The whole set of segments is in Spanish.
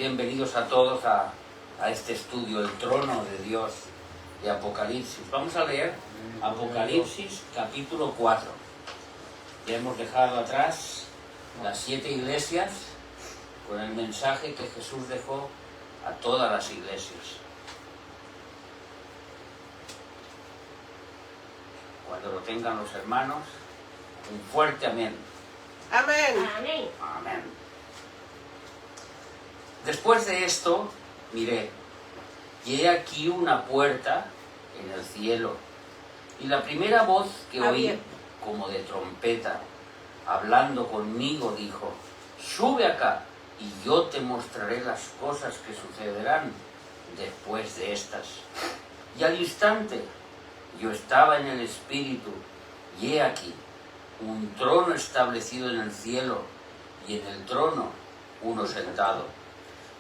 Bienvenidos a todos a este estudio, el trono de Dios de Apocalipsis. Vamos a leer Apocalipsis capítulo 4. Ya hemos dejado atrás las 7 iglesias con el mensaje que Jesús dejó a todas las iglesias. Cuando lo tengan los hermanos, un fuerte amén. Amén. Amén. Amén. Después de esto, miré, y he aquí una puerta en el cielo, y la primera voz que oí, como de trompeta, hablando conmigo, dijo: sube acá, y yo te mostraré las cosas que sucederán después de estas. Y al instante yo estaba en el Espíritu, y he aquí un trono establecido en el cielo, y en el trono uno sentado.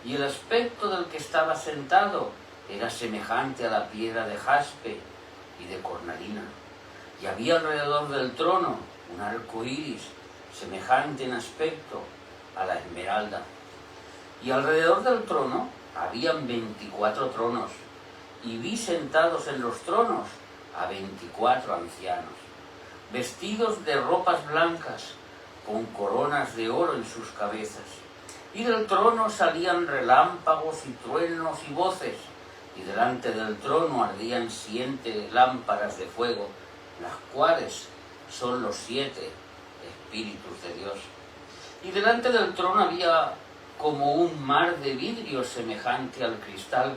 Y el aspecto del que estaba sentado era semejante a la piedra de jaspe y de cornalina. Y había alrededor del trono un arco iris, semejante en aspecto a la esmeralda. Y alrededor del trono habían 24 tronos, y vi sentados en los tronos a 24 ancianos, vestidos de ropas blancas, con coronas de oro en sus cabezas. Y del trono salían relámpagos y truenos y voces, y delante del trono ardían 7 lámparas de fuego, las cuales son los 7 Espíritus de Dios. Y delante del trono había como un mar de vidrio semejante al cristal,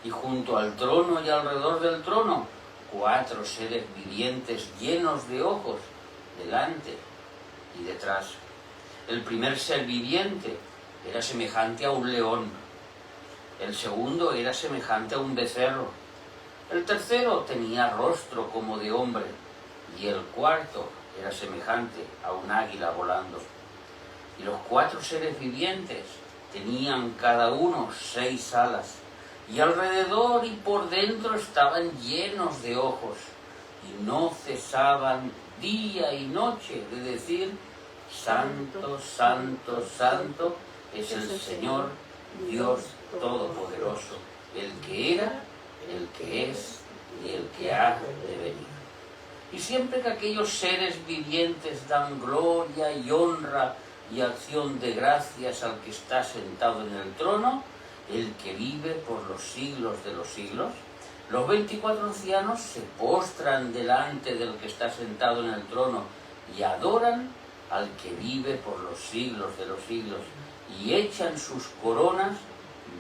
y junto al trono y alrededor del trono 4 seres vivientes llenos de ojos, delante y detrás. El primer ser viviente era semejante a un león, el segundo era semejante a un becerro, el tercero tenía rostro como de hombre, y el cuarto era semejante a un águila volando. Y los 4 seres vivientes tenían cada uno 6 alas, y alrededor y por dentro estaban llenos de ojos, y no cesaban día y noche de decir: Santo, Santo, Santo es el Señor Dios Todopoderoso, el que era, el que es y el que ha de venir. Y siempre que aquellos seres vivientes dan gloria y honra y acción de gracias al que está sentado en el trono, el que vive por los siglos de los siglos, los 24 ancianos se postran delante del que está sentado en el trono y adoran al que vive por los siglos de los siglos, y echan sus coronas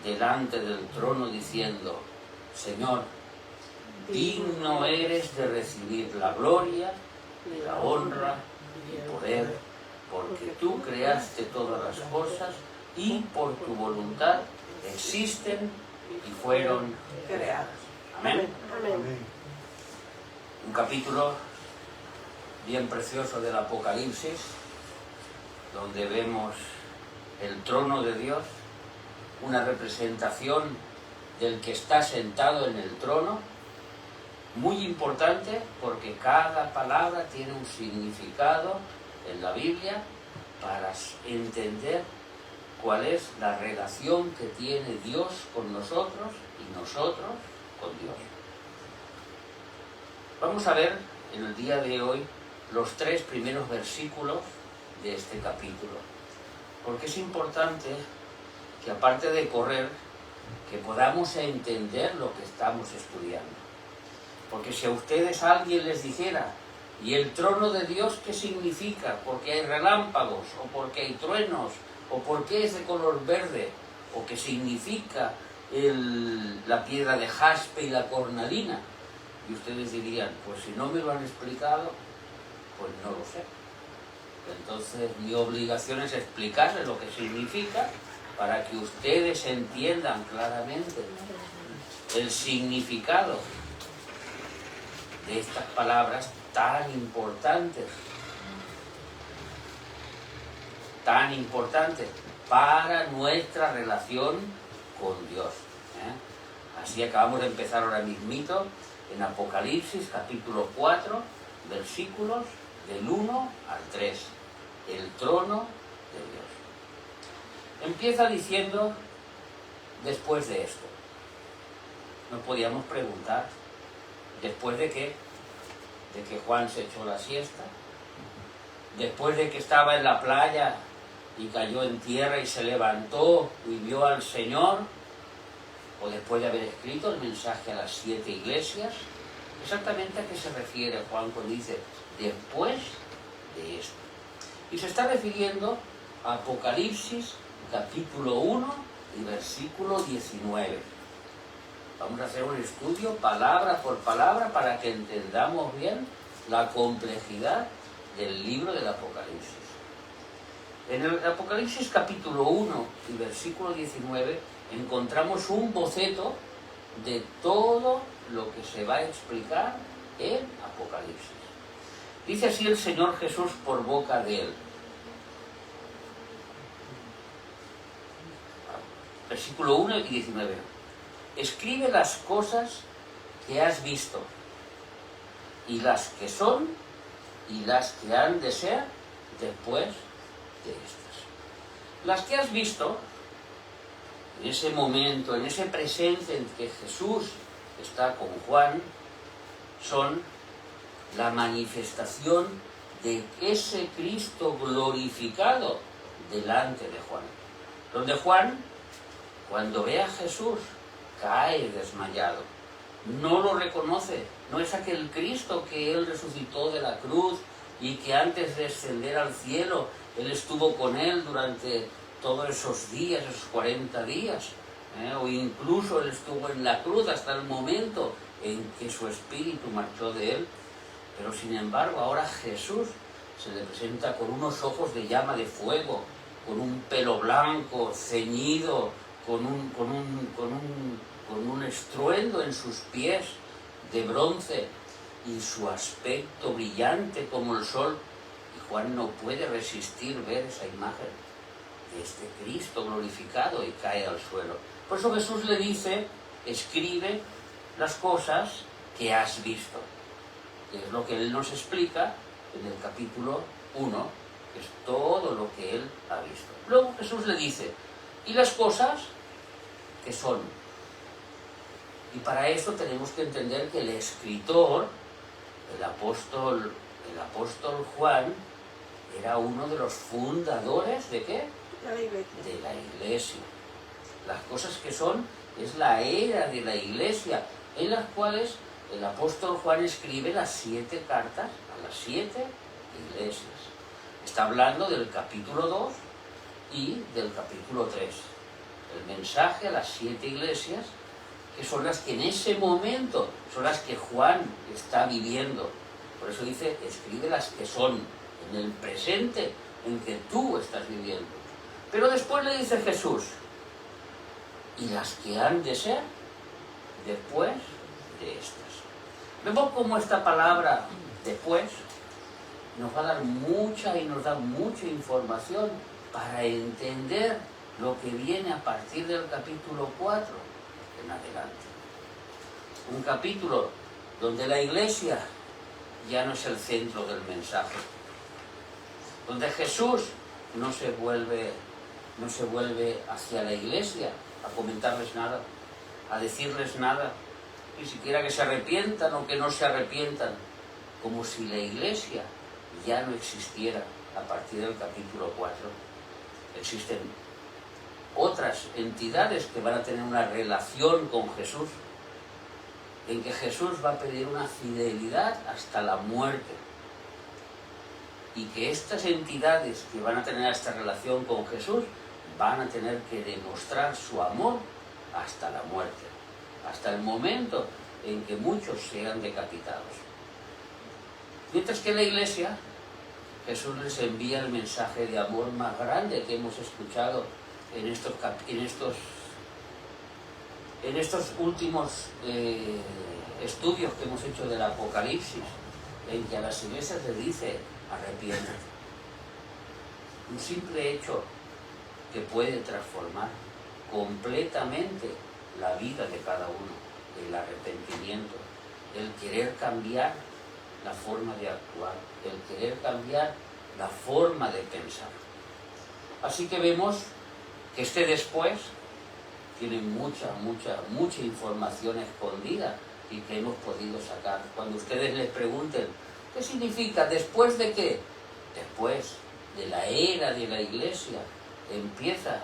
delante del trono diciendo: Señor, digno eres de recibir la gloria, la honra y el poder, porque tú creaste todas las cosas y por tu voluntad existen y fueron creadas. Amén. Amén. Un capítulo bien precioso del Apocalipsis, donde vemos el trono de Dios, una representación del que está sentado en el trono, muy importante porque cada palabra tiene un significado en la Biblia para entender cuál es la relación que tiene Dios con nosotros y nosotros con Dios. Vamos a ver en el día de hoy los 3 primeros versículos de este capítulo, porque es importante que, aparte de correr, que podamos entender lo que estamos estudiando. Porque si a ustedes alguien les dijera: ¿y el trono de Dios qué significa? ¿Porque hay relámpagos? ¿O porque hay truenos? ¿O porque es de color verde? ¿O qué significa la piedra de jaspe y la cornalina? Y ustedes dirían: pues si no me lo han explicado, pues no lo sé. Entonces mi obligación es explicarles lo que significa para que ustedes entiendan claramente el significado de estas palabras tan importantes para nuestra relación con Dios. Así acabamos de empezar ahora mismito en Apocalipsis capítulo 4, versículos del 1 al 3, el trono de Dios. Empieza diciendo después de esto. Nos podíamos preguntar, ¿después de qué? De que Juan se echó la siesta, después de que estaba en la playa y cayó en tierra y se levantó y vio al Señor, o después de haber escrito el mensaje a las 7 iglesias. Exactamente a qué se refiere Juan cuando dice después de esto. Y se está refiriendo a Apocalipsis capítulo 1 y versículo 19. Vamos a hacer un estudio palabra por palabra para que entendamos bien la complejidad del libro del Apocalipsis. En el Apocalipsis capítulo 1 y versículo 19 encontramos un boceto de todo lo que se va a explicar en Apocalipsis. Dice así el Señor Jesús por boca de él. Versículo 1 y 19. Escribe las cosas que has visto, y las que son, y las que han de ser después de estas. Las que has visto, en ese momento, en ese presente en que Jesús está con Juan, son la manifestación de ese Cristo glorificado delante de Juan. Donde Juan, cuando ve a Jesús, cae desmayado. No lo reconoce. No es aquel Cristo que Él resucitó de la cruz y que antes de ascender al cielo, Él estuvo con Él durante todos esos días, esos 40 días. O incluso Él estuvo en la cruz hasta el momento en que su espíritu marchó de Él. Pero sin embargo, ahora Jesús se le presenta con unos ojos de llama de fuego, con un pelo blanco, ceñido, con un estruendo en sus pies de bronce y su aspecto brillante como el sol. Y Juan no puede resistir ver esa imagen de este Cristo glorificado y cae al suelo. Por eso Jesús le dice, escribe las cosas que has visto, que es lo que Él nos explica en el capítulo 1, que es todo lo que Él ha visto. Luego Jesús le dice, y las cosas que son. Y para eso tenemos que entender que el escritor, el apóstol Juan, era uno de los fundadores ¿de qué? De la iglesia. Las cosas que son es la era de la iglesia, en las cuales el apóstol Juan escribe las 7 cartas a las 7 iglesias. Está hablando del capítulo 2 y del capítulo 3. El mensaje a las 7 iglesias, que son las que en ese momento, son las que Juan está viviendo. Por eso dice, escribe las que son, en el presente en que tú estás viviendo. Pero después le dice Jesús, y las que han de ser después de estas. Vemos cómo esta palabra después nos va a dar mucha y nos da mucha información para entender lo que viene a partir del capítulo 4 en adelante. Un capítulo donde la iglesia ya no es el centro del mensaje, donde Jesús no se vuelve hacia la iglesia a comentarles nada, a decirles nada, ni siquiera que se arrepientan o que no se arrepientan, como si la iglesia ya no existiera a partir del capítulo 4. Existen otras entidades que van a tener una relación con Jesús, en que Jesús va a pedir una fidelidad hasta la muerte, y que estas entidades que van a tener esta relación con Jesús van a tener que demostrar su amor hasta la muerte, hasta el momento en que muchos sean decapitados. Mientras que la iglesia, Jesús les envía el mensaje de amor más grande que hemos escuchado en estos últimos estudios que hemos hecho del Apocalipsis, en que a las iglesias les dice, arrepiéntate. Un simple hecho que puede transformar completamente la vida de cada uno, el arrepentimiento, el querer cambiar la forma de actuar, el querer cambiar la forma de pensar. Así que vemos que este después tienen mucha información escondida y que hemos podido sacar. Cuando ustedes les pregunten, ¿qué significa? ¿Después de qué? Después de la era de la Iglesia empieza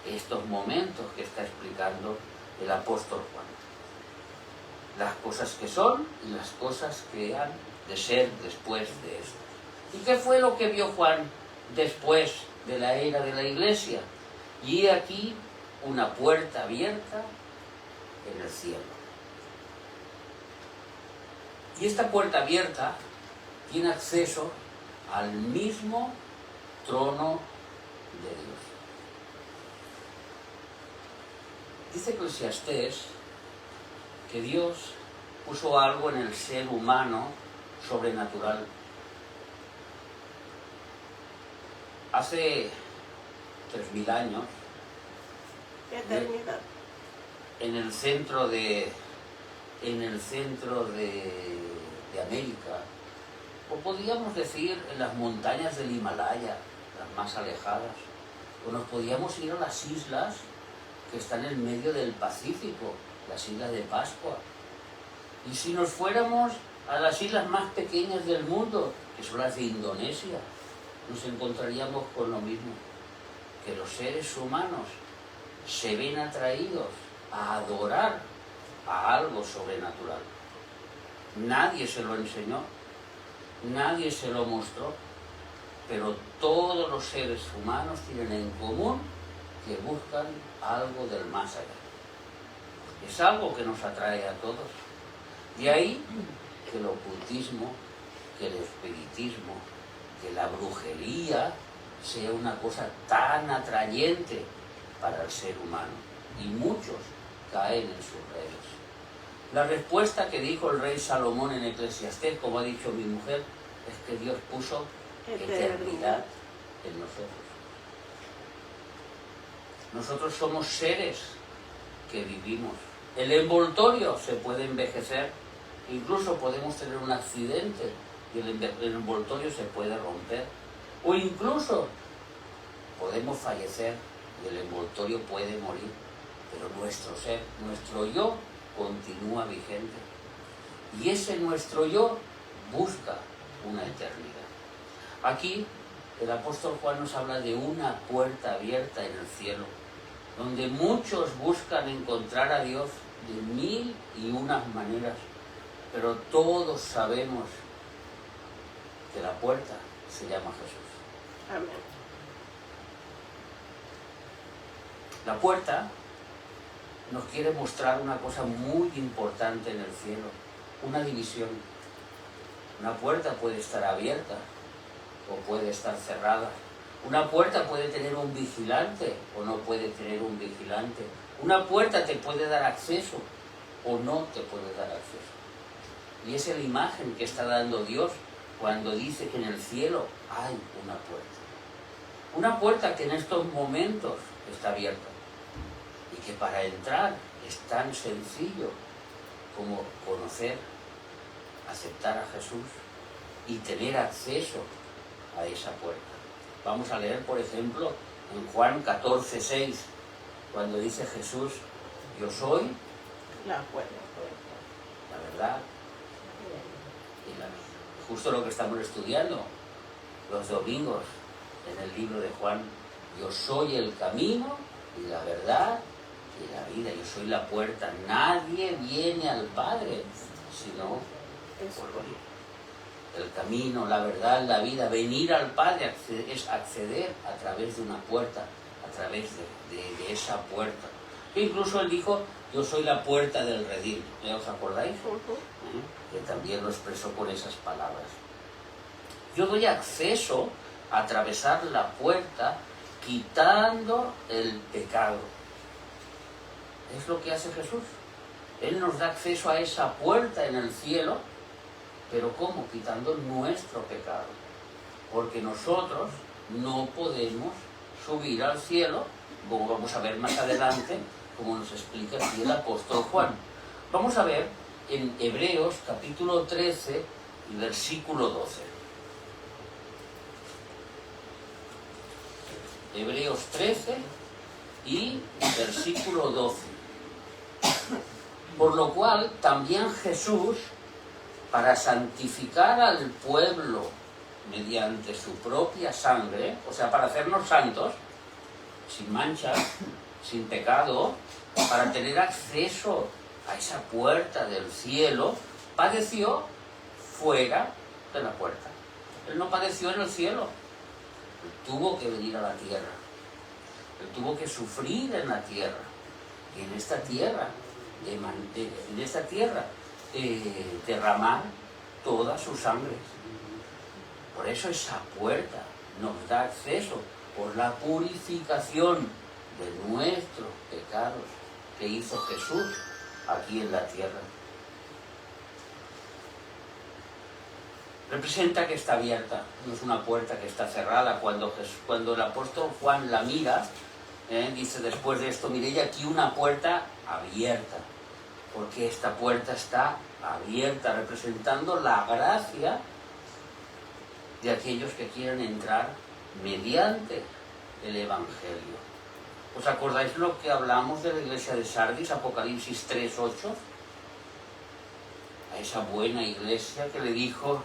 estos momentos que está explicando el apóstol Juan. Las cosas que son y las cosas que han de ser después de esto. ¿Y qué fue lo que vio Juan después de la era de la Iglesia? Y aquí una puerta abierta en el cielo. Y esta puerta abierta tiene acceso al mismo trono de Dios. Dice Eclesiastés que Dios puso algo en el ser humano sobrenatural. Hace 3000 años, eternidad, en el centro de América, o podríamos decir en las montañas del Himalaya, las más alejadas, o nos podíamos ir a las islas que están en medio del Pacífico, las islas de Pascua. Y si nos fuéramos a las islas más pequeñas del mundo, que son las de Indonesia, nos encontraríamos con lo mismo, que los seres humanos se ven atraídos a adorar a algo sobrenatural. Nadie se lo enseñó, nadie se lo mostró, pero todos los seres humanos tienen en común que buscan algo del más allá. Es algo que nos atrae a todos. De ahí que el ocultismo, que el espiritismo, que la brujería sea una cosa tan atrayente para el ser humano. Y muchos caen en sus redes. La respuesta que dijo el rey Salomón en Eclesiastés, como ha dicho mi mujer, es que Dios puso eternidad en nosotros. Nosotros somos seres que vivimos. El envoltorio se puede envejecer, incluso podemos tener un accidente y el envoltorio se puede romper. O incluso podemos fallecer y el envoltorio puede morir. Pero nuestro ser, nuestro yo, continúa vigente. Y ese nuestro yo busca una eternidad. Aquí el apóstol Juan nos habla de una puerta abierta en el cielo, donde muchos buscan encontrar a Dios de 1001 maneras, pero todos sabemos que la puerta se llama Jesús. amén. La puerta nos quiere mostrar una cosa muy importante en el cielo, una división. Una puerta puede estar abierta o puede estar cerrada. Una puerta puede tener un vigilante o no puede tener un vigilante. Una puerta te puede dar acceso o no te puede dar acceso. Y esa es la imagen que está dando Dios cuando dice que en el cielo hay una puerta. Una puerta que en estos momentos está abierta. Y que para entrar es tan sencillo como conocer, aceptar a Jesús y tener acceso a esa puerta. Vamos a leer, por ejemplo, en Juan 14:6, cuando dice Jesús, yo soy La puerta. la verdad y la vida. Justo lo que estamos estudiando los domingos en el libro de Juan. Yo soy el camino y la verdad y la vida. Yo soy la puerta. Nadie viene al Padre sino por mí. El camino, la verdad, la vida. Venir al Padre es acceder a través de una puerta, a través de esa puerta. E incluso él dijo, yo soy la puerta del redil. ¿Ya os acordáis? Que también lo expresó con esas palabras. Yo doy acceso a atravesar la puerta quitando el pecado. Es lo que hace Jesús. Él nos da acceso a esa puerta en el cielo, pero ¿cómo? Quitando nuestro pecado. Porque nosotros no podemos subir al cielo, como vamos a ver más adelante, como nos explica aquí el apóstol Juan. Vamos a ver en Hebreos capítulo 13 y versículo 12. Hebreos 13 y versículo 12. Por lo cual también Jesús, para santificar al pueblo mediante su propia sangre, o sea, para hacernos santos, sin mancha, sin pecado, para tener acceso a esa puerta del cielo, padeció fuera de la puerta. Él no padeció en el cielo, él tuvo que venir a la tierra, él tuvo que sufrir en la tierra, y en esta tierra, derramar toda su sangre. Por eso esa puerta nos da acceso por la purificación de nuestros pecados que hizo Jesús aquí en la tierra. Representa que está abierta, no es una puerta que está cerrada. Cuando el apóstol Juan la mira, dice después de esto, miré aquí una puerta abierta, porque esta puerta está abierta, representando la gracia de aquellos que quieren entrar mediante el Evangelio. ¿Os acordáis lo que hablamos de la iglesia de Sardis, Apocalipsis 3:8? A esa buena iglesia que le dijo,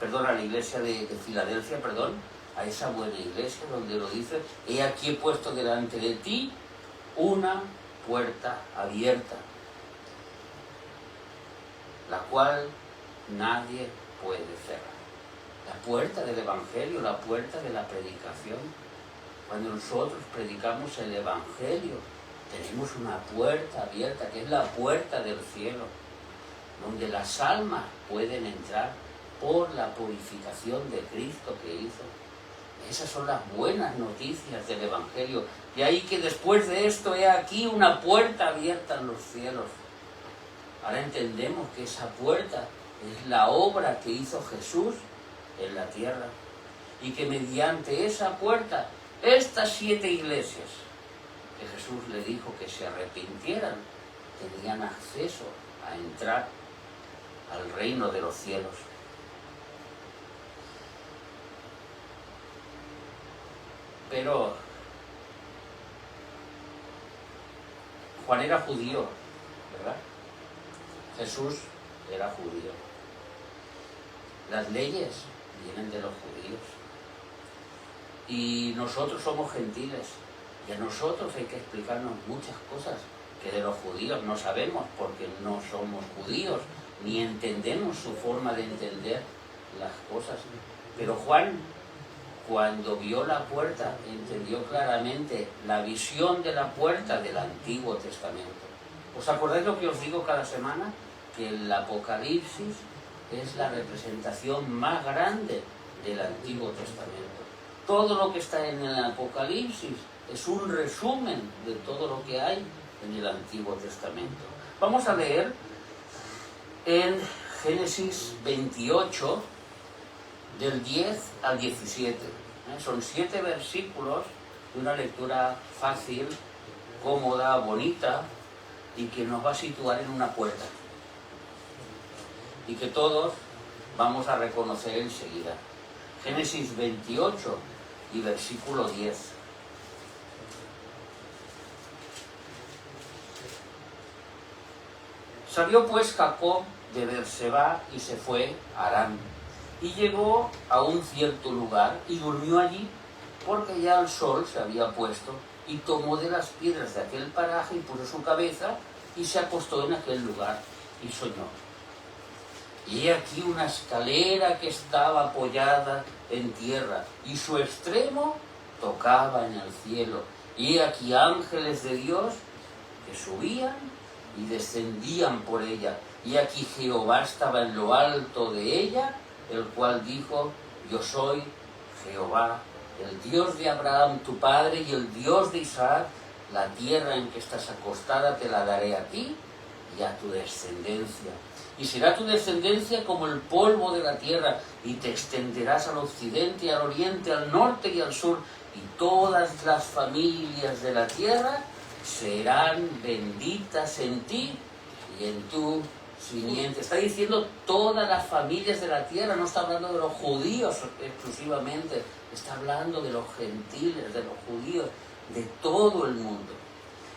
a la iglesia de Filadelfia, a esa buena iglesia donde lo dice, he aquí he puesto delante de ti una puerta abierta, la cual nadie puede cerrar. La puerta del Evangelio, la puerta de la predicación. Cuando nosotros predicamos el Evangelio, tenemos una puerta abierta, que es la puerta del cielo, donde las almas pueden entrar por la purificación de Cristo que hizo. Esas son las buenas noticias del Evangelio. De ahí que después de esto, he aquí una puerta abierta en los cielos. Ahora entendemos que esa puerta es la obra que hizo Jesús en la tierra. Y que mediante esa puerta, estas 7 iglesias que Jesús le dijo que se arrepintieran, tenían acceso a entrar al reino de los cielos. Pero Juan era judío, ¿verdad? Jesús era judío. Las leyes vienen de los judíos. Y nosotros somos gentiles. Y a nosotros hay que explicarnos muchas cosas que de los judíos no sabemos, porque no somos judíos, ni entendemos su forma de entender las cosas. Pero Juan, cuando vio la puerta, entendió claramente la visión de la puerta del Antiguo Testamento. ¿Os acordáis lo que os digo cada semana? Que el Apocalipsis es la representación más grande del Antiguo Testamento. Todo lo que está en el Apocalipsis es un resumen de todo lo que hay en el Antiguo Testamento. Vamos a leer en Génesis 28, del 10 al 17. Son 7 versículos de una lectura fácil, cómoda, bonita, y que nos va a situar en una puerta. Y que todos vamos a reconocer enseguida. Génesis 28 y versículo 10. Salió pues Jacob de Berseba y se fue a Harán. Y llegó a un cierto lugar y durmió allí, porque ya el sol se había puesto, y tomó de las piedras de aquel paraje y puso su cabeza y se acostó en aquel lugar y soñó. Y he aquí una escalera que estaba apoyada en tierra y su extremo tocaba en el cielo. Y he aquí ángeles de Dios que subían y descendían por ella. Y aquí Jehová estaba en lo alto de ella, el cual dijo, yo soy Jehová, el Dios de Abraham tu padre y el Dios de Isaac. La tierra en que estás acostada te la daré a ti y a tu descendencia. Y será tu descendencia como el polvo de la tierra, y te extenderás al occidente, al oriente, al norte y al sur, y todas las familias de la tierra serán benditas en ti y en tu simiente. Está diciendo todas las familias de la tierra, no está hablando de los judíos exclusivamente, está hablando de los gentiles, de los judíos, de todo el mundo.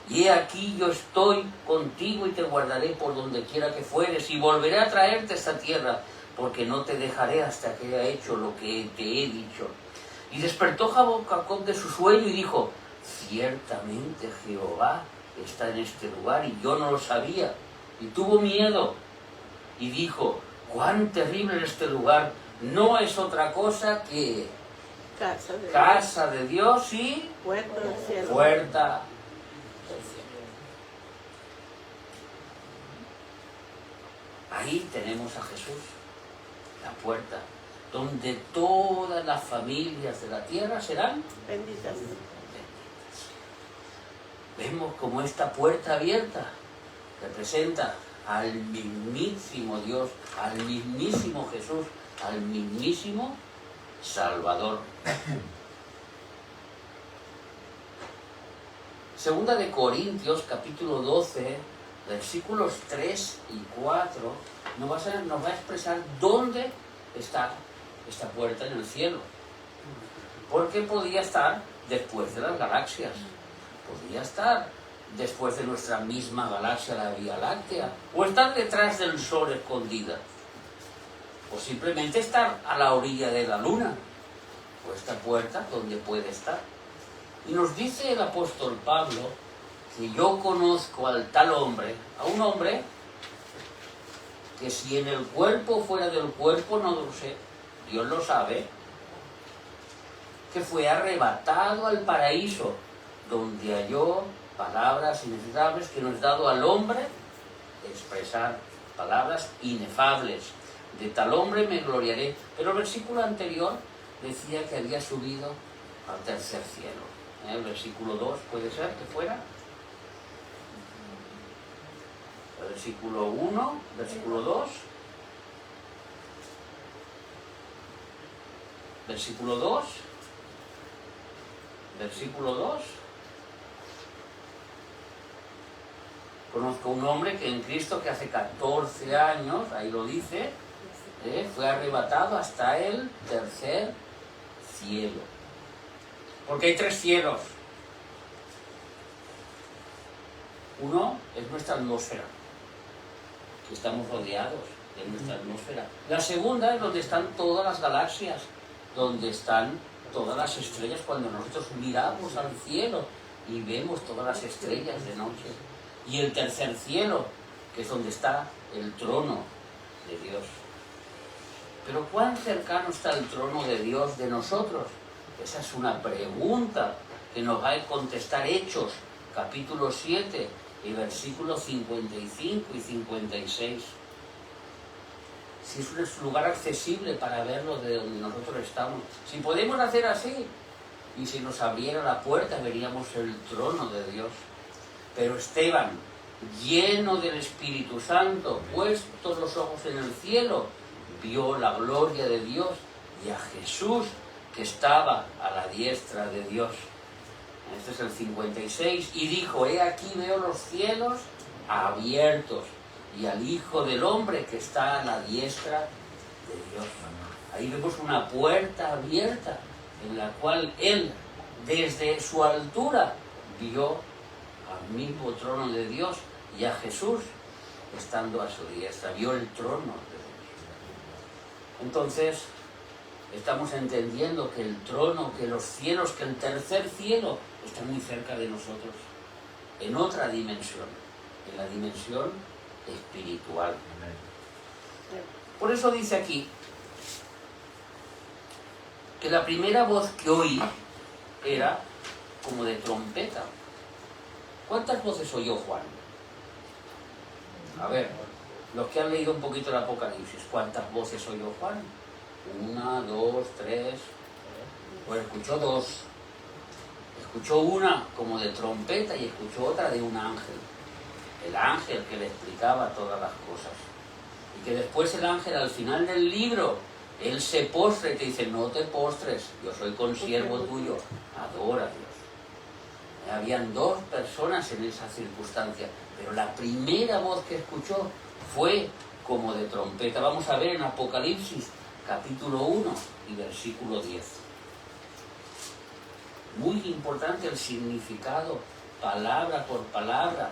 Y he aquí yo estoy contigo y te guardaré por donde quiera que fueres, y volveré a traerte a esta tierra, porque no te dejaré hasta que haya hecho lo que te he dicho. Y despertó Jacob de su sueño y dijo: ciertamente Jehová está en este lugar y yo no lo sabía. Y tuvo miedo y dijo: cuán terrible es este lugar, no es otra cosa que casa de Dios y puerta del cielo. Puerta del cielo. Ahí tenemos a Jesús, la puerta, donde todas las familias de la tierra serán benditas. Vemos como esta puerta abierta representa al mismísimo Dios, al mismísimo Jesús, al mismísimo Salvador. Segunda de Corintios, capítulo 12, versículos 3 y 4, nos va a expresar dónde está esta puerta en el cielo. Porque podía estar después de las galaxias, podía estar después de nuestra misma galaxia, la Vía Láctea, o estar detrás del Sol escondida, o simplemente estar a la orilla de la Luna, o esta puerta donde puede estar. Y nos dice el apóstol Pablo que yo conozco al tal hombre, a un hombre que si en el cuerpo o fuera del cuerpo no lo sé, Dios lo sabe, que fue arrebatado al paraíso, donde halló palabras inexpresables que nos ha dado al hombre expresar palabras inefables. De tal hombre me gloriaré. Pero el versículo anterior decía que había subido al tercer cielo. El versículo 2 puede ser que fuera. El versículo 1, versículo 2. Versículo 2. Versículo 2. Conozco un hombre que en Cristo, que hace 14 años, ahí lo dice, fue arrebatado hasta el tercer cielo. Porque hay 3 cielos. Uno es nuestra atmósfera, que estamos rodeados de nuestra atmósfera. La segunda es donde están todas las galaxias, donde están todas las estrellas, cuando nosotros miramos al cielo y vemos todas las estrellas de noche. Y el tercer cielo, que es donde está el trono de Dios. Pero ¿cuán cercano está el trono de Dios de nosotros? Esa es una pregunta que nos va a contestar Hechos, capítulo 7, y versículos 55 y 56. Si es un lugar accesible para verlo de donde nosotros estamos. Si podemos hacer así, y si nos abriera la puerta, veríamos el trono de Dios. Pero Esteban, lleno del Espíritu Santo, puestos los ojos en el cielo, vio la gloria de Dios y a Jesús que estaba a la diestra de Dios. Este es el 56. Y dijo: he aquí veo los cielos abiertos y al Hijo del Hombre que está a la diestra de Dios. Ahí vemos una puerta abierta en la cual él, desde su altura, vio al mismo trono de Dios y a Jesús estando a su diestra. Vio el trono de Dios. Entonces, estamos entendiendo que el trono, que los cielos, que el tercer cielo está muy cerca de nosotros, en otra dimensión, en la dimensión espiritual. Por eso dice aquí que la primera voz que oí era como de trompeta. ¿Cuántas voces oyó Juan? A ver, los que han leído un poquito el Apocalipsis, ¿cuántas voces oyó Juan? 1, 2, 3. Pues escuchó 2. Escuchó una como de trompeta y escuchó otra de un ángel. El ángel que le explicaba todas las cosas. Y que después el ángel, al final del libro, él se postra y te dice: no te postres, yo soy consiervo tuyo, adora a Dios. Habían 2 personas en esa circunstancia, pero la primera voz que escuchó fue como de trompeta. Vamos a ver en Apocalipsis capítulo 1 y versículo 10. Muy importante el significado, palabra por palabra,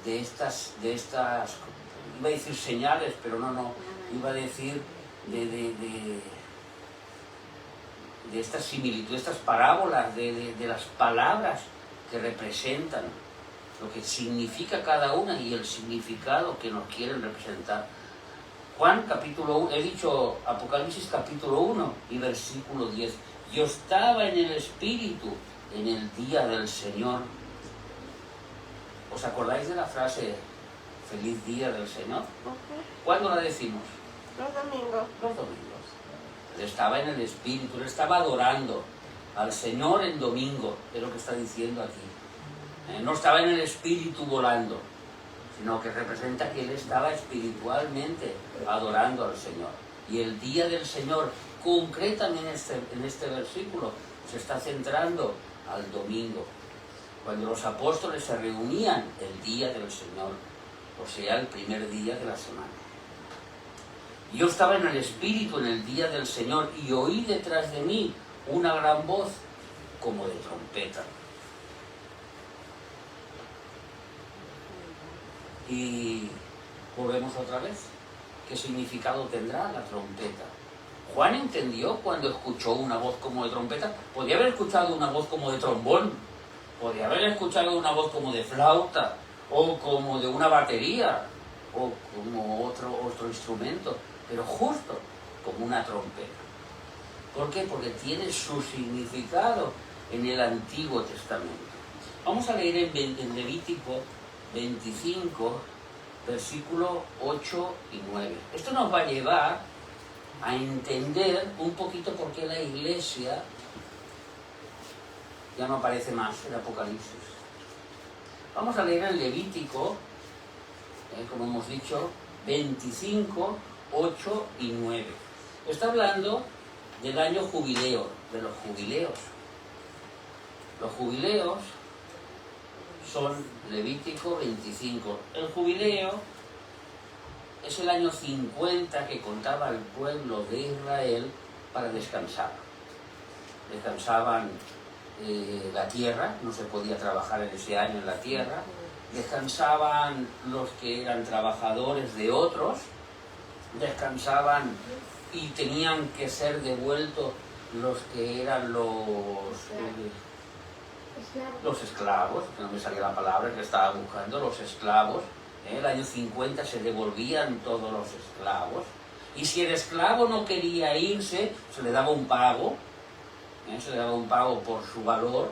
de estas, iba a decir señales, pero no, iba a decir de estas similitudes, estas parábolas, de las palabras que representan lo que significa cada una y el significado que nos quieren representar. Juan capítulo 1, he dicho Apocalipsis capítulo 1 y versículo 10. Yo estaba en el Espíritu en el día del Señor. ¿Os acordáis de la frase feliz día del Señor? ¿Cuándo la decimos? Los domingos. Los domingos. Él estaba en el Espíritu, él estaba adorando al Señor en domingo, es lo que está diciendo aquí. No estaba en el Espíritu volando, sino que representa que él estaba espiritualmente adorando al Señor. Y el día del Señor, concretamente en este versículo, se está centrando al domingo, cuando los apóstoles se reunían el día del Señor, o sea, el primer día de la semana. Yo estaba en el Espíritu en el día del Señor y oí detrás de mí una gran voz como de trompeta. Y volvemos otra vez. ¿Qué significado tendrá la trompeta? Juan entendió cuando escuchó una voz como de trompeta. Podía haber escuchado una voz como de trombón, podía haber escuchado una voz como de flauta, o como de una batería, o como otro instrumento, pero justo como una trompeta. ¿Por qué? Porque tiene su significado en el Antiguo Testamento. Vamos a leer en Levítico 25, versículos 8 y 9. Esto nos va a llevar a entender un poquito por qué la Iglesia ya no aparece más en Apocalipsis. Vamos a leer en Levítico, como hemos dicho, 25, 8 y 9. Está hablando del año jubileo, de los jubileos. Los jubileos son Levítico 25. El jubileo es el año 50 que contaba el pueblo de Israel para descansar. Descansaban la tierra, no se podía trabajar en ese año en la tierra. Descansaban los que eran trabajadores de otros, descansaban y tenían que ser devueltos los que eran los esclavos, que no me salía la palabra que estaba buscando, los esclavos. En el año 50 se devolvían todos los esclavos, y si el esclavo no quería irse, se le daba un pago, se le daba un pago por su valor,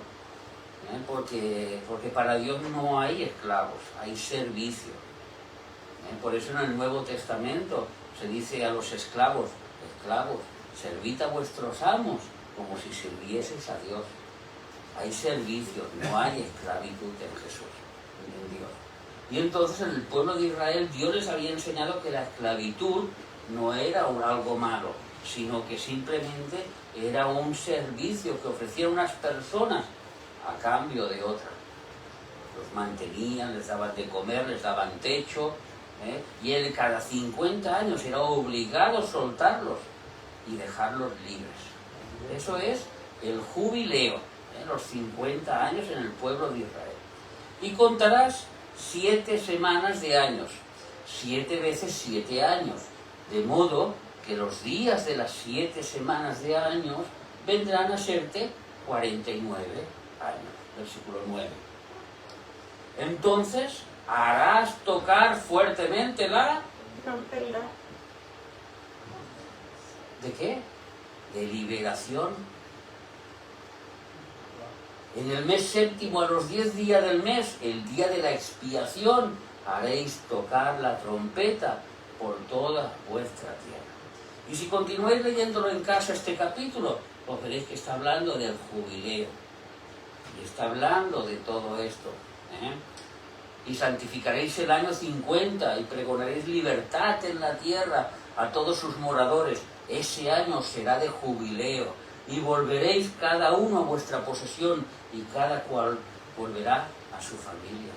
porque para Dios no hay esclavos, hay servicio. Por eso en el Nuevo Testamento se dice a los esclavos, servid a vuestros amos como si sirvieseis a Dios. Hay servicio, no hay esclavitud en Jesús, en Dios. Y entonces en el pueblo de Israel Dios les había enseñado que la esclavitud no era algo malo, sino que simplemente era un servicio que ofrecían unas personas a cambio de otras. Los mantenían, les daban de comer, les daban techo, y él cada 50 años era obligado a soltarlos y dejarlos libres. Eso es el jubileo, los 50 años en el pueblo de Israel. Y contarás 7 semanas de años, 7 veces 7 años, de modo que los días de las 7 semanas de años vendrán a serte 49 años. Versículo 9. Entonces harás tocar fuertemente la trompeta. ¿De qué? De liberación. En el mes séptimo, a los 10 días del mes, el día de la expiación, haréis tocar la trompeta por toda vuestra tierra. Y si continuáis leyéndolo en casa este capítulo, pues veréis que está hablando del jubileo. Y está hablando de todo esto. Y santificaréis el año 50 y pregonaréis libertad en la tierra a todos sus moradores. Ese año será de jubileo. y volveréis cada uno a vuestra posesión y cada cual volverá a su familia.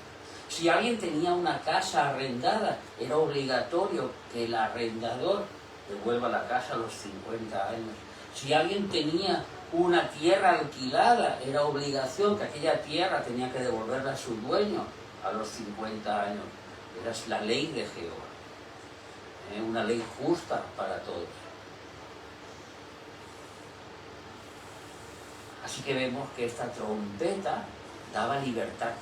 Si alguien tenía una casa arrendada, era obligatorio que el arrendador devuelva la casa a los 50 años. Si alguien tenía una tierra alquilada, era obligación que aquella tierra tenía que devolverla a su dueño a los 50 años. Era la ley de Jehová. Una ley justa para todos. Así que vemos que esta trompeta daba libertad.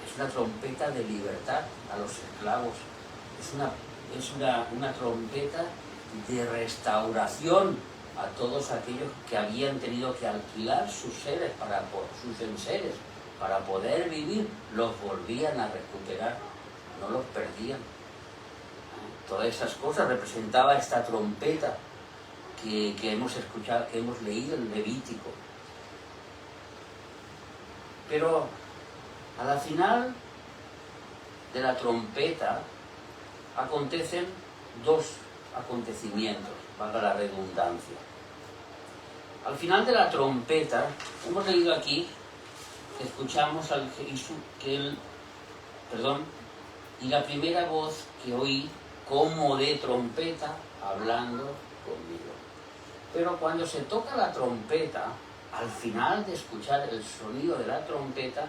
Es una trompeta de libertad a los esclavos. Es una trompeta de restauración a todos aquellos que habían tenido que alquilar sus enseres para poder vivir. Los volvían a recuperar, no los perdían. Todas esas cosas representaba esta trompeta que hemos escuchado, que hemos leído en Levítico. Pero a la final de la trompeta acontecen dos acontecimientos, valga la redundancia. Al final de la trompeta, hemos leído aquí que escuchamos y la primera voz que oí como de trompeta hablando conmigo. Pero cuando se toca la trompeta, al final de escuchar el sonido de la trompeta,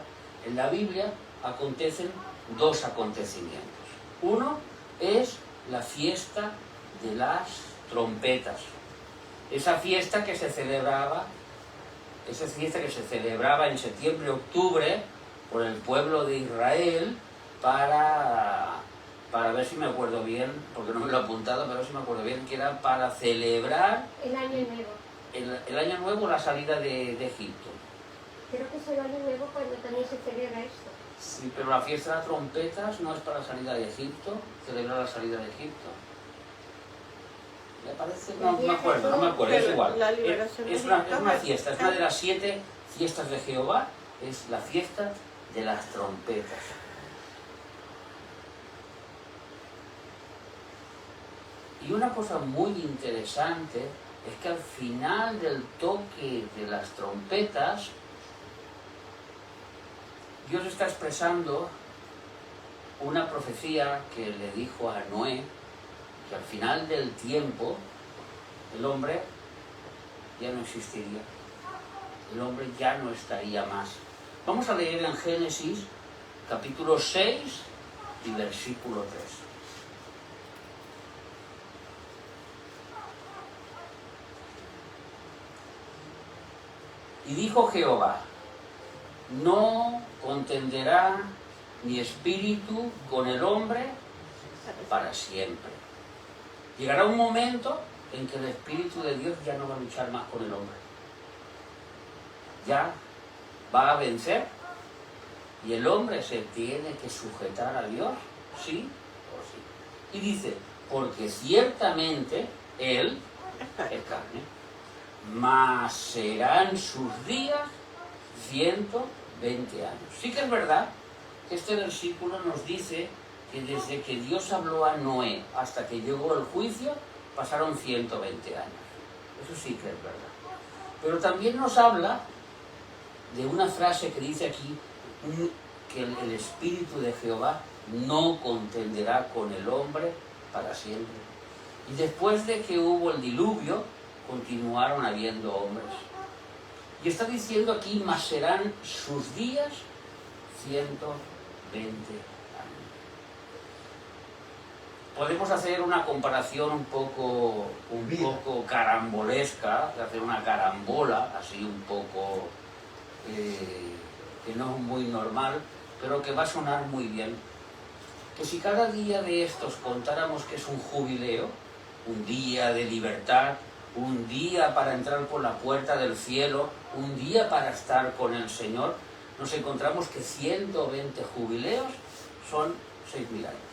en la Biblia acontecen dos acontecimientos. Uno es la fiesta de las trompetas. Esa fiesta que se celebraba en septiembre-octubre por el pueblo de Israel para ver si me acuerdo bien, porque no me lo he apuntado, pero a ver si me acuerdo bien, que era para celebrar el Año Nuevo. El Año Nuevo, la salida de Egipto. Creo que es el Año Nuevo cuando también se celebra esto. Sí, pero la fiesta de las trompetas no es para la salida de Egipto, celebrar la salida de Egipto. ¿Me parece? No me acuerdo, es igual. Es una fiesta, es una de las 7 fiestas de Jehová, es la fiesta de las trompetas. Y una cosa muy interesante es que al final del toque de las trompetas, Dios está expresando una profecía que le dijo a Noé, que al final del tiempo el hombre ya no existiría, el hombre ya no estaría más. Vamos a leer en Génesis capítulo 6 y versículo 3. Y dijo Jehová, no contenderá mi espíritu con el hombre para siempre. Llegará un momento en que el Espíritu de Dios ya no va a luchar más con el hombre. Ya va a vencer y el hombre se tiene que sujetar a Dios, sí o sí. Y dice, porque ciertamente Él es carne, mas serán sus días 120 años. Sí que es verdad que este versículo nos dice que desde que Dios habló a Noé hasta que llegó el juicio, pasaron 120 años. Eso sí que es verdad. Pero también nos habla de una frase que dice aquí, que el Espíritu de Jehová no contenderá con el hombre para siempre. Y después de que hubo el diluvio, continuaron habiendo hombres. Y está diciendo aquí, mas serán sus días 120 años. Podemos hacer una comparación un poco carambolesca, hacer una carambola, así un poco que no es muy normal, pero que va a sonar muy bien. Que si cada día de estos contáramos que es un jubileo, un día de libertad, un día para entrar por la puerta del cielo, un día para estar con el Señor, nos encontramos que 120 jubileos son 6.000 años.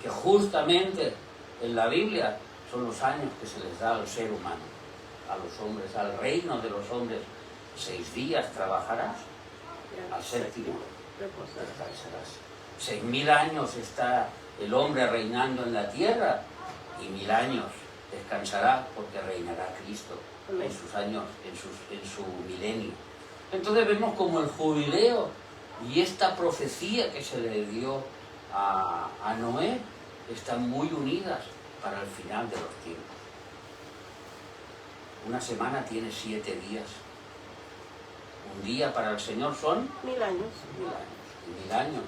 Que justamente en la Biblia son los años que se les da al ser humano, a los hombres, al reino de los hombres. 6 días trabajarás, al séptimo descansarás. 6.000 años está el hombre reinando en la tierra y 1.000 años descansará porque reinará Cristo en sus años, en su milenio. Entonces vemos como el jubileo y esta profecía que se le dio a Noé están muy unidas para el final de los tiempos. Una semana tiene 7 días. Un día para el Señor son 1000 años. 1000 años. Y 1000 años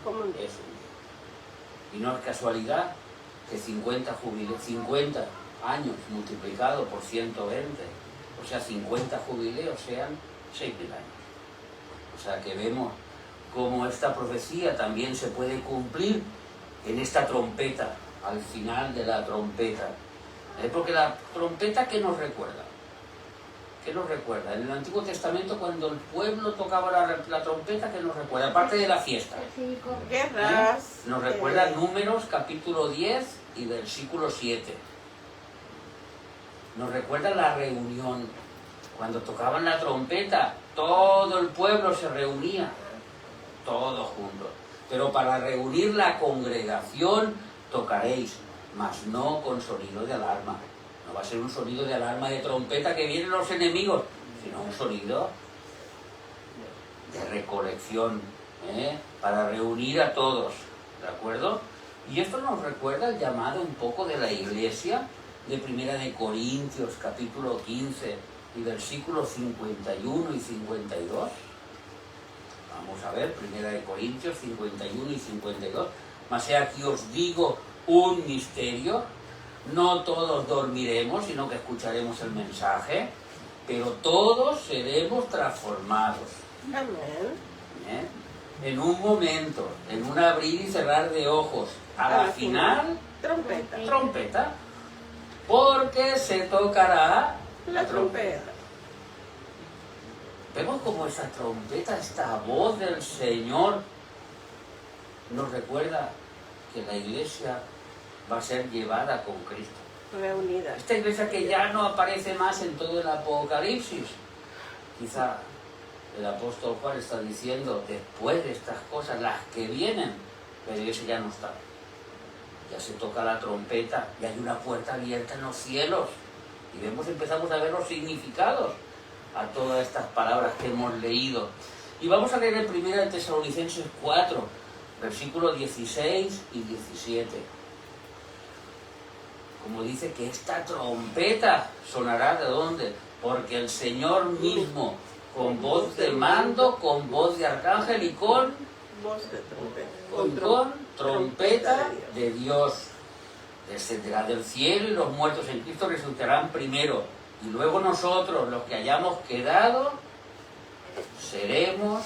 Como un día. es un día. Y no es casualidad que 50 años multiplicado por 120, o sea, 50 jubileos sean 6000 años. O sea que vemos cómo esta profecía también se puede cumplir en esta trompeta, al final de la trompeta. Porque la trompeta, ¿qué nos recuerda? ¿Qué nos recuerda? En el Antiguo Testamento, cuando el pueblo tocaba la trompeta, ¿qué nos recuerda? Aparte de la fiesta. Guerras. Nos recuerda Números capítulo 10 y versículo 7. Nos recuerda la reunión. Cuando tocaban la trompeta, todo el pueblo se reunía, todos juntos. Pero para reunir la congregación tocaréis, mas no con sonido de alarma. No va a ser un sonido de alarma de trompeta que vienen los enemigos, sino un sonido de recolección, para reunir a todos, ¿de acuerdo? Y esto nos recuerda el llamado un poco de la iglesia de Primera de Corintios, capítulo 15, y versículos 51 y 52. Vamos a ver, Primera de Corintios 51 y 52. Mas he aquí os digo un misterio, no todos dormiremos, sino que escucharemos el mensaje, pero todos seremos transformados. Amén. En un momento, en un abrir y cerrar de ojos, a la final, Trompeta. trompeta, porque se tocará La trompeta. Vemos como esa trompeta, esta voz del Señor, nos recuerda que la iglesia va a ser llevada con Cristo. Reunida. Esta iglesia que ya no aparece más en todo el Apocalipsis. Quizá el apóstol Juan está diciendo, después de estas cosas, las que vienen, la iglesia ya no está. Ya se toca la trompeta y hay una puerta abierta en los cielos. Y empezamos a ver los significados a todas estas palabras que hemos leído. Y vamos a leer en 1 Tesalonicenses 4, versículos 16 y 17. Como dice que esta trompeta sonará ¿de dónde? Porque el Señor mismo, con voz de mando, con voz de arcángel y con Voz de trompeta. con trompeta de Dios, descenderá del cielo y los muertos en Cristo resucitarán primero. Y luego nosotros, los que hayamos quedado, seremos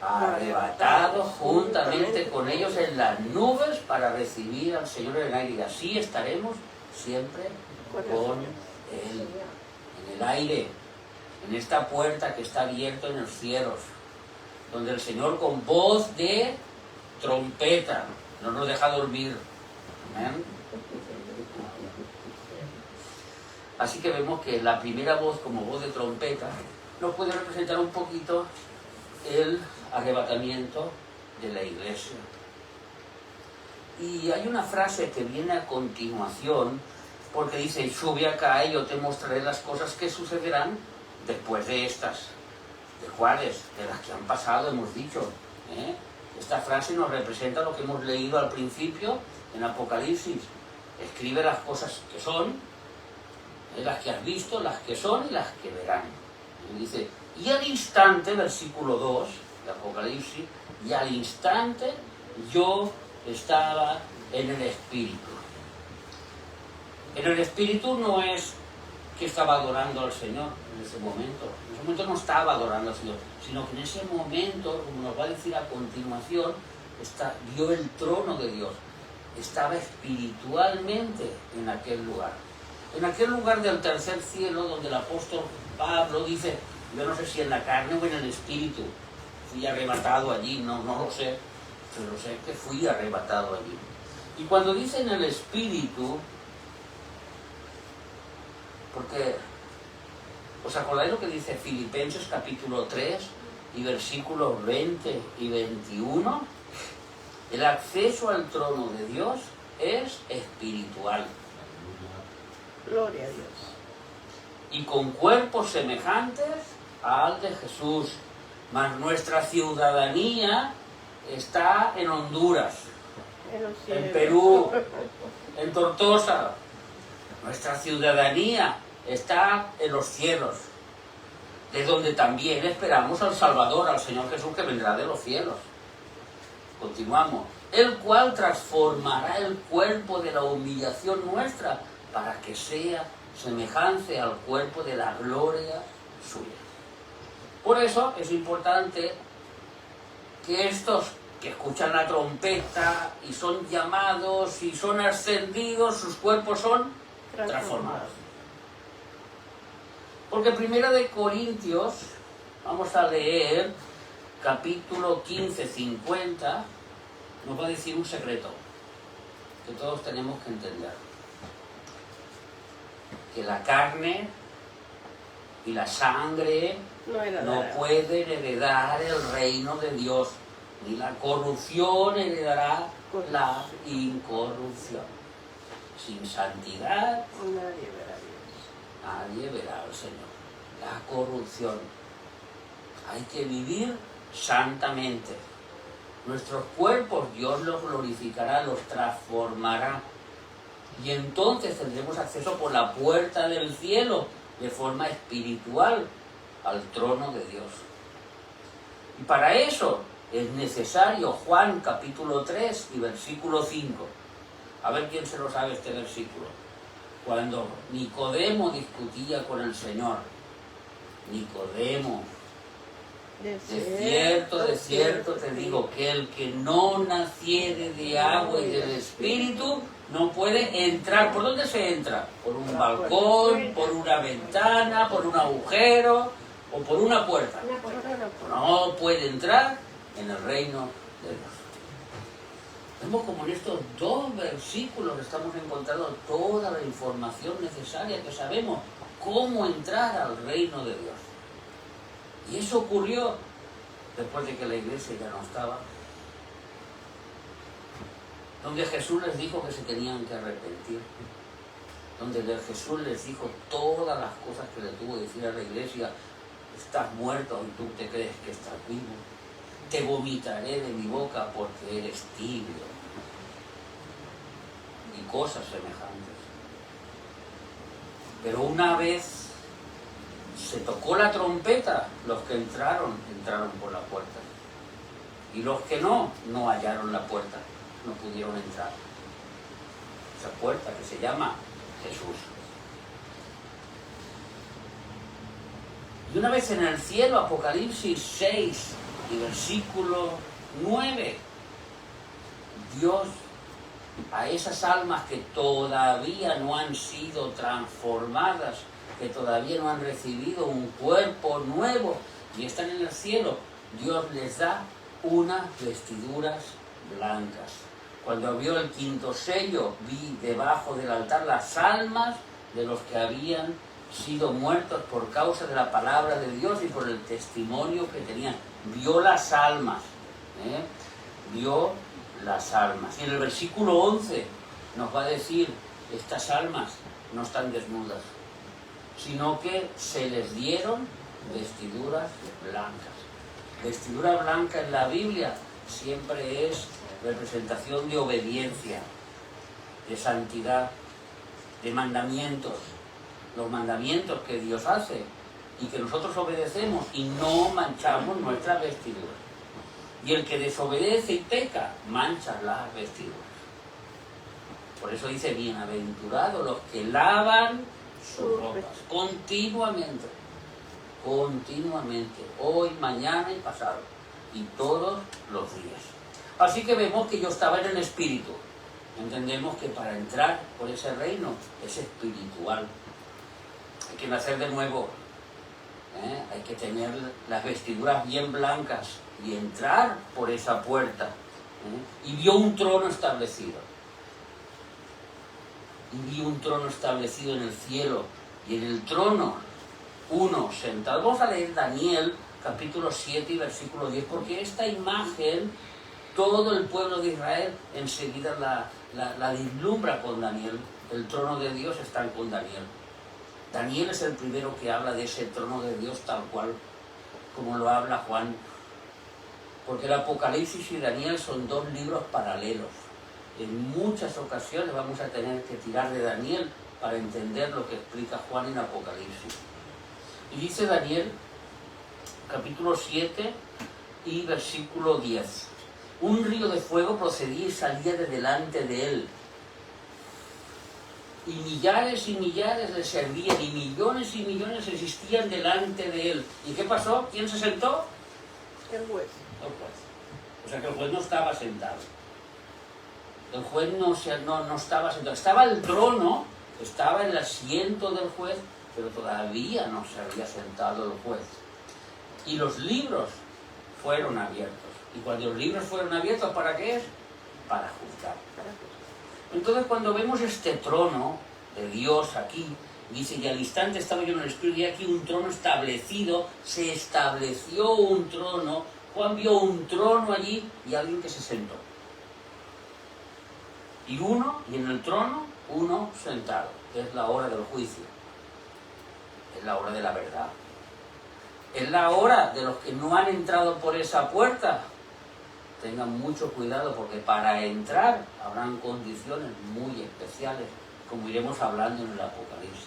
arrebatados juntamente con ellos en las nubes para recibir al Señor en el aire. Y así estaremos siempre con Él, en el aire, en esta puerta que está abierta en los cielos, donde el Señor con voz de trompeta no nos deja dormir. Amén. Así que vemos que la primera voz como voz de trompeta nos puede representar un poquito el arrebatamiento de la iglesia. Y hay una frase que viene a continuación, porque dice, sube acá y yo te mostraré las cosas que sucederán después de estas. ¿De cuáles? De las que han pasado, hemos dicho. Esta frase nos representa lo que hemos leído al principio en Apocalipsis. Escribe las cosas que son, las que has visto, las que son y las que verán. Y dice, y al instante, versículo 2 de Apocalipsis, y al instante yo estaba en el Espíritu. En el Espíritu no es que estaba adorando al Señor en ese momento. En ese momento no estaba adorando al Señor, sino que en ese momento, como nos va a decir a continuación, vio el trono de Dios. Estaba espiritualmente en aquel lugar. En aquel lugar del tercer cielo, donde el apóstol Pablo dice, yo no sé si en la carne o en el espíritu, fui arrebatado allí, no lo sé, pero sé que fui arrebatado allí. Y cuando dice en el espíritu, porque, ¿os acordáis lo que dice Filipenses capítulo 3 y versículos 20 y 21? El acceso al trono de Dios es espiritual. Gloria a Dios. Y con cuerpos semejantes al de Jesús. Mas nuestra ciudadanía está en Honduras, En los cielos. en Perú, en Tortosa. Nuestra ciudadanía está en los cielos, de donde también esperamos al Salvador, al Señor Jesús, que vendrá de los cielos. Continuamos. El cual transformará el cuerpo de la humillación nuestra para que sea semejante al cuerpo de la gloria suya. Por eso es importante que estos que escuchan la trompeta y son llamados y son ascendidos, sus cuerpos son transformados. Porque Primera de Corintios, vamos a leer capítulo 15, 50, nos va a decir un secreto que todos tenemos que entender. Que la carne y la sangre no pueden heredar el reino de Dios, ni la corrupción heredará la incorrupción. Sin santidad Nadie verá a Dios. nadie verá al Señor. La corrupción. Hay que vivir santamente. Nuestros cuerpos Dios los glorificará, los transformará. Y entonces tendremos acceso por la puerta del cielo, de forma espiritual, al trono de Dios. Y para eso es necesario Juan capítulo 3 y versículo 5. A ver quién se lo sabe este versículo. Cuando Nicodemo discutía con el Señor. Nicodemo, de cierto te digo que el que no naciere de agua y del Espíritu no puede entrar. ¿Por dónde se entra? ¿Por un balcón, por una ventana, por un agujero o por una puerta? No puede entrar en el reino de Dios. Vemos como en estos dos versículos estamos encontrando toda la información necesaria, que sabemos cómo entrar al reino de Dios. Y eso ocurrió después de que la iglesia ya no estaba, donde Jesús les dijo que se tenían que arrepentir, donde Jesús les dijo todas las cosas que le tuvo que decir a la iglesia. Estás muerto y tú te crees que estás vivo. Te vomitaré de mi boca porque eres tibio. Y cosas semejantes. Pero una vez se tocó la trompeta, los que entraron por la puerta. Y los que no hallaron la puerta, no pudieron entrar. Esa puerta que se llama Jesús. Y una vez en el cielo, Apocalipsis 6 y versículo 9, Dios a esas almas que todavía no han sido transformadas, que todavía no han recibido un cuerpo nuevo y están en el cielo, Dios les da unas vestiduras blancas. Cuando abrió el quinto sello, vi debajo del altar las almas de los que habían sido muertos por causa de la palabra de Dios y por el testimonio que tenían. Vio las almas, vio las almas. Y en el versículo 11 nos va a decir, estas almas no están desnudas, sino que se les dieron vestiduras blancas. Vestidura blanca en la Biblia siempre es representación de obediencia, de santidad, de mandamientos. Los mandamientos que Dios hace y que nosotros obedecemos y no manchamos nuestras vestiduras. Y el que desobedece y peca, mancha las vestiduras. Por eso dice, bienaventurados los que lavan sus ropas continuamente, hoy, mañana y pasado, y todos los días. Así que vemos que yo estaba en el espíritu. Entendemos que para entrar por ese reino es espiritual. Hay que nacer de nuevo, hay que tener las vestiduras bien blancas y entrar por esa puerta. Y vio un trono establecido. Y vi un trono establecido en el cielo, y en el trono uno sentado. Vamos a leer Daniel capítulo 7 y versículo 10, porque esta imagen todo el pueblo de Israel enseguida la vislumbra con Daniel el trono de Dios está con Daniel. Daniel es el primero que habla de ese trono de Dios tal cual como lo habla Juan. Porque el Apocalipsis y Daniel son dos libros paralelos. En muchas ocasiones vamos a tener que tirar de Daniel para entender lo que explica Juan en Apocalipsis. Y dice Daniel, capítulo 7 y versículo 10. Un río de fuego procedía y salía de delante de él. Y millares le servían, y millones existían delante de él. ¿Y qué pasó? ¿Quién se sentó? El juez. El juez. O sea que el juez no estaba sentado. El juez no estaba sentado. Estaba el trono, estaba el asiento del juez, pero todavía no se había sentado el juez. Y los libros fueron abiertos. Y cuando los libros fueron abiertos, ¿para qué es? Para juzgar. Entonces cuando vemos este trono de Dios aquí, dice, y al instante estaba yo en el Espíritu, y aquí un trono establecido, se estableció un trono. Juan vio un trono allí y alguien que se sentó. Y en el trono, uno sentado. Es la hora del juicio. Es la hora de la verdad. Es la hora de los que no han entrado por esa puerta. Tengan mucho cuidado porque para entrar habrán condiciones muy especiales, como iremos hablando en el Apocalipsis.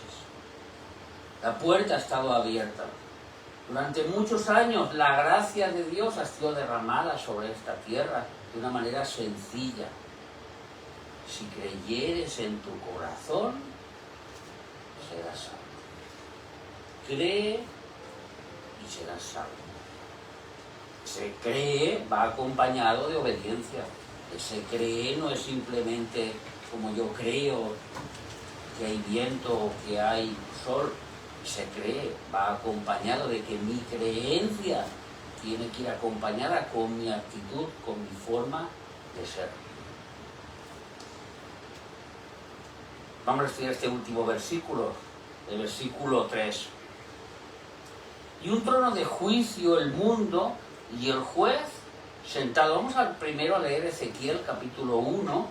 La puerta ha estado abierta. Durante muchos años la gracia de Dios ha sido derramada sobre esta tierra de una manera sencilla. Si creyeres en tu corazón, serás salvo. Cree y serás salvo. Ese cree va acompañado de obediencia. Ese cree no es simplemente como yo creo que hay viento o que hay sol. Ese cree va acompañado de que mi creencia tiene que ir acompañada con mi actitud, con mi forma de ser. Vamos a estudiar este último versículo, el versículo 3. Y un trono de juicio el mundo y el juez sentado. Vamos primero a leer Ezequiel capítulo 1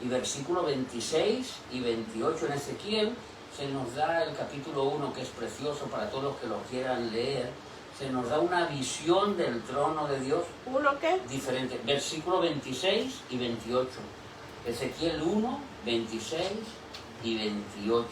y versículo 26 y 28. En Ezequiel se nos da el capítulo 1, que es precioso para todos los que lo quieran leer. Se nos da una visión del trono de Dios. ¿Uno qué? Diferente. Versículo 26 y 28. Ezequiel 1, 26 y 28.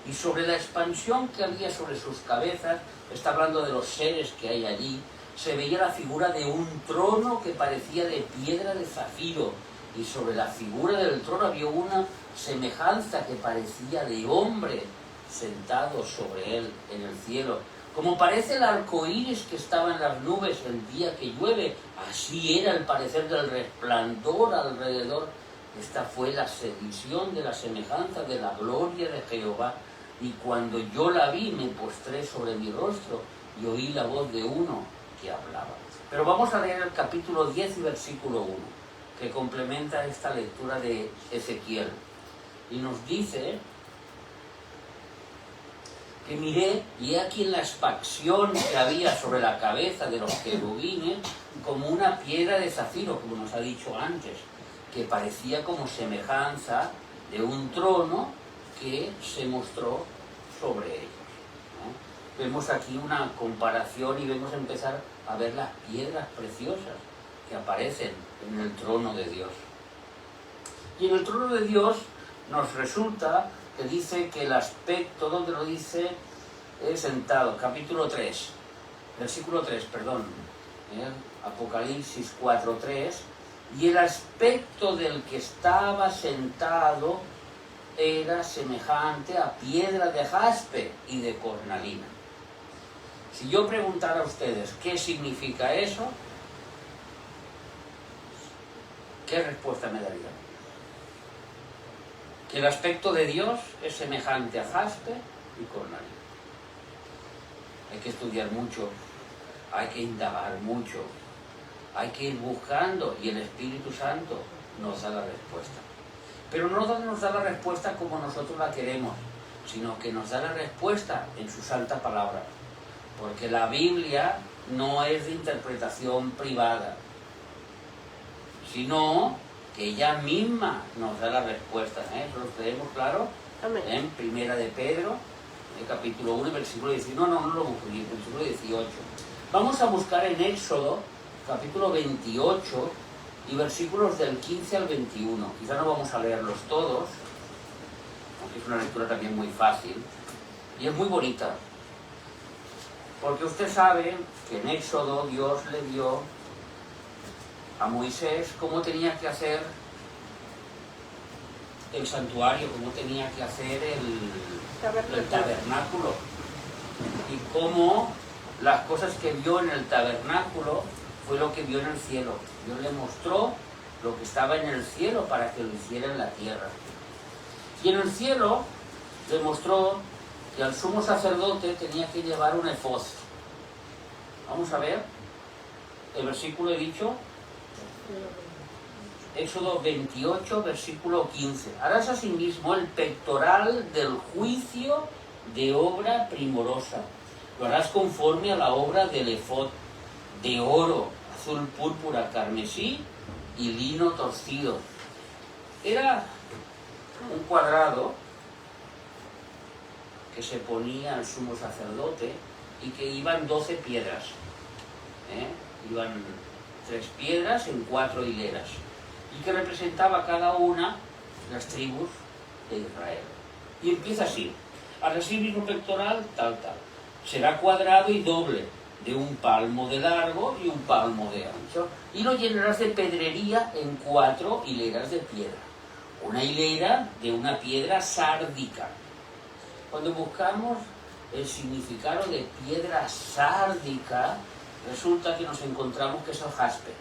Y sobre la expansión que había sobre sus cabezas, está hablando de los seres que hay allí, se veía la figura de un trono que parecía de piedra de zafiro, y sobre la figura del trono había una semejanza que parecía de hombre sentado sobre él en el cielo. Como parece el arco iris que estaba en las nubes el día que llueve, así era el parecer del resplandor alrededor. Esta fue la sedición de la semejanza de la gloria de Jehová. Y cuando yo la vi, me postré sobre mi rostro y oí la voz de uno que hablaba. Pero vamos a leer el capítulo 10 y versículo 1, que complementa esta lectura de Ezequiel. Y nos dice que miré, y he aquí en la expansión que había sobre la cabeza de los querubines, como una piedra de zafiro, como nos ha dicho antes, que parecía como semejanza de un trono que se mostró sobre ellos, ¿no? Vemos aquí una comparación y vemos empezar a ver las piedras preciosas que aparecen en el trono de Dios. Y en el trono de Dios nos resulta que dice que el aspecto, donde lo dice, es sentado, capítulo 3, versículo 3, perdón, Apocalipsis 4:3, y el aspecto del que estaba sentado era semejante a piedra de jaspe y de cornalina. Si yo preguntara a ustedes qué significa eso, ¿qué respuesta me darían? Que el aspecto de Dios es semejante a jaspe y cornalina. Hay que estudiar mucho, hay que indagar mucho, hay que ir buscando y el Espíritu Santo nos da la respuesta. Pero no nos da la respuesta como nosotros la queremos, sino que nos da la respuesta en su santa palabra. Porque la Biblia no es de interpretación privada, sino que ella misma nos da la respuesta. Eso lo tenemos claro Amén. en Primera de Pedro, capítulo 1, versículo 19. No lo busco bien, versículo 18. Vamos a buscar en Éxodo, capítulo 28, y versículos del 15 al 21. Quizá no vamos a leerlos todos, aunque es una lectura también muy fácil, y es muy bonita. Porque usted sabe que en Éxodo Dios le dio a Moisés cómo tenía que hacer el santuario, cómo tenía que hacer el tabernáculo, y cómo las cosas que vio en el tabernáculo fue lo que vio en el cielo. Dios le mostró lo que estaba en el cielo para que lo hiciera en la tierra. Y en el cielo le mostró que al sumo sacerdote tenía que llevar un efod. Vamos a ver el versículo he dicho. Éxodo 28, versículo 15. Harás asimismo el pectoral del juicio de obra primorosa. Lo harás conforme a la obra del efod, de oro, azul púrpura, carmesí y lino torcido. Era un cuadrado que se ponía al sumo sacerdote y que iban 12 piedras. Iban 3 piedras en 4 hileras. Y que representaba cada una las tribus de Israel. Y empieza así: al recibir un pectoral, tal. Será cuadrado y doble, de 1 palmo de largo y 1 palmo de ancho. Y lo llenarás de pedrería en 4 hileras de piedra. Una hilera de una piedra sárdica. Cuando buscamos el significado de piedra sárdica, resulta que nos encontramos que es el jaspe.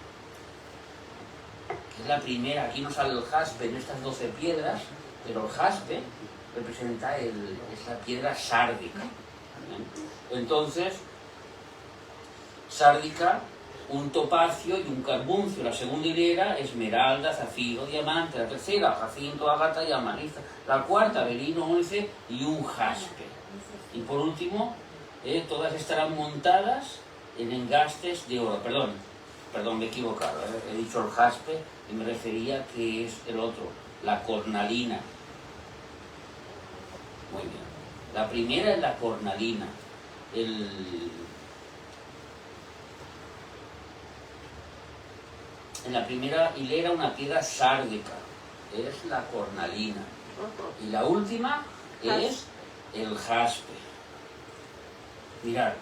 Que es la primera, aquí no sale el jaspe en estas 12 piedras, pero el jaspe representa esa piedra sárdica. Entonces, sárdica, un topacio y un carbuncio. La segunda hilera, esmeralda, zafiro, diamante. La tercera, jacinto, ágata y amatista. La cuarta, berilo, ónice y un jaspe. Y por último, todas estarán montadas en engastes de oro. Perdón, me he equivocado. He dicho el jaspe y me refería que es el otro, la cornalina. Muy bien. La primera es la cornalina. En la primera hilera una piedra sárdica, es la cornalina. Y la última es el jaspe. Mirad,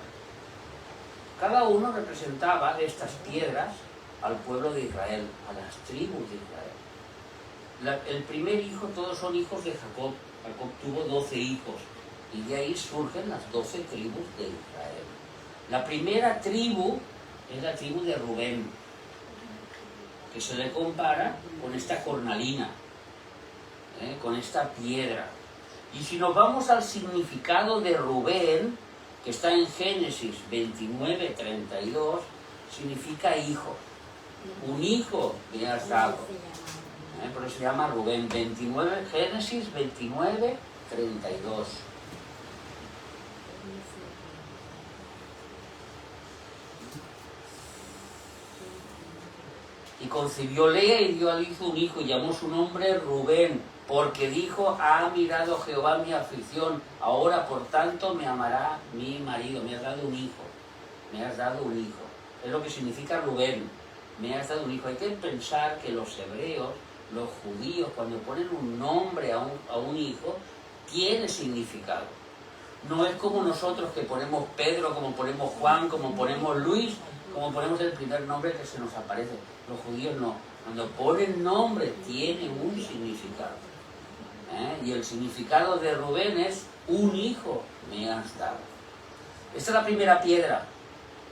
cada uno representaba de estas piedras al pueblo de Israel, a las tribus de Israel. El primer hijo, todos son hijos de Jacob. Jacob tuvo 12 hijos. Y de ahí surgen las 12 tribus de Israel. La primera tribu es la tribu de Rubén, que se le compara con esta cornalina, con esta piedra. Y si nos vamos al significado de Rubén, que está en Génesis 29, 32, significa hijo. Un hijo me has dado. Por eso se llama Rubén. Génesis 29, 32. Y concibió Lea y dio a luz un hijo y llamó su nombre Rubén, porque dijo: ha mirado Jehová mi aflicción, ahora por tanto me amará mi marido. Me has dado un hijo, me has dado un hijo. Es lo que significa Rubén, me has dado un hijo. Hay que pensar que los hebreos, los judíos, cuando ponen un nombre a un hijo, tiene significado. No es como nosotros que ponemos Pedro, como ponemos Juan, como ponemos Luis, como ponemos el primer nombre que se nos aparece. Los judíos no. Cuando ponen nombre tiene un significado. Y el significado de Rubén es: un hijo me has dado. Esta es la primera piedra,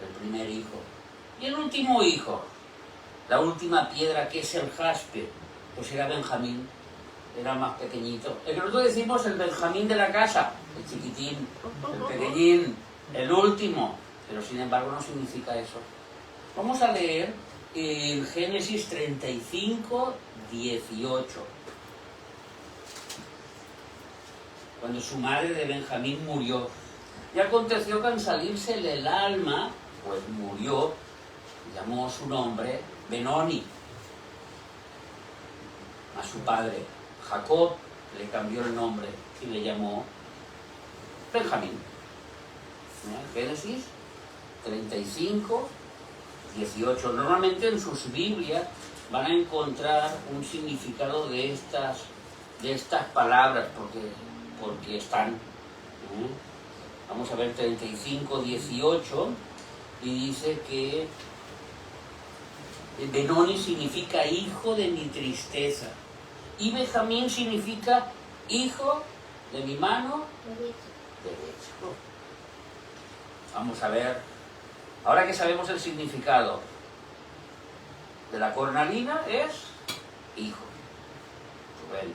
el primer hijo. Y el último hijo, la última piedra, que es el jaspe, pues era Benjamín. Era más pequeñito. El que nosotros decimos el Benjamín de la casa, el chiquitín, el pequeñín, el último. Pero sin embargo no significa eso. Vamos a leer en Génesis 35, 18. Cuando su madre de Benjamín murió. Y aconteció que al salírsele el alma, pues murió, llamó su nombre Benoni. a su padre. Jacob le cambió el nombre y le llamó Benjamín. Génesis 35, 18. Normalmente en sus Biblias van a encontrar un significado de estas palabras porque están. Vamos a ver 35, 18 y dice que Benoni significa hijo de mi tristeza y Benjamín significa hijo de mi mano derecha. Vamos a ver, ahora que sabemos el significado de la cornalina, es hijo, Rubén,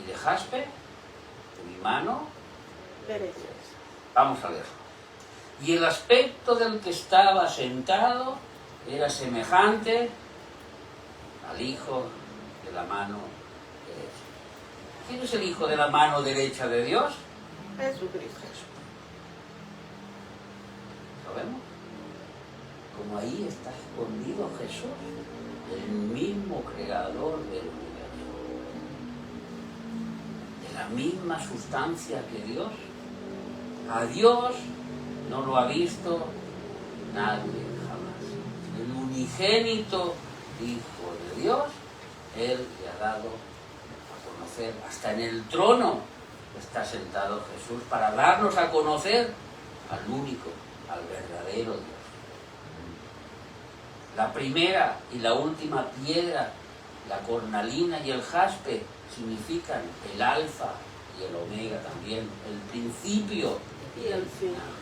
y de jaspe, de mi mano Derecha. Vamos a leerlo. Y el aspecto del que estaba sentado era semejante al hijo de la mano derecha. ¿Quién es el hijo de la mano derecha de Dios? Jesucristo. ¿Lo vemos? Como ahí está escondido Jesús, el mismo creador del universo, de la misma sustancia que Dios. A Dios no lo ha visto nadie jamás. El unigénito Hijo de Dios, Él le ha dado a conocer. Hasta en el trono está sentado Jesús para darnos a conocer al único, al verdadero Dios. La primera y la última piedra, la cornalina y el jaspe, significan el alfa y el omega también, el principio y el final.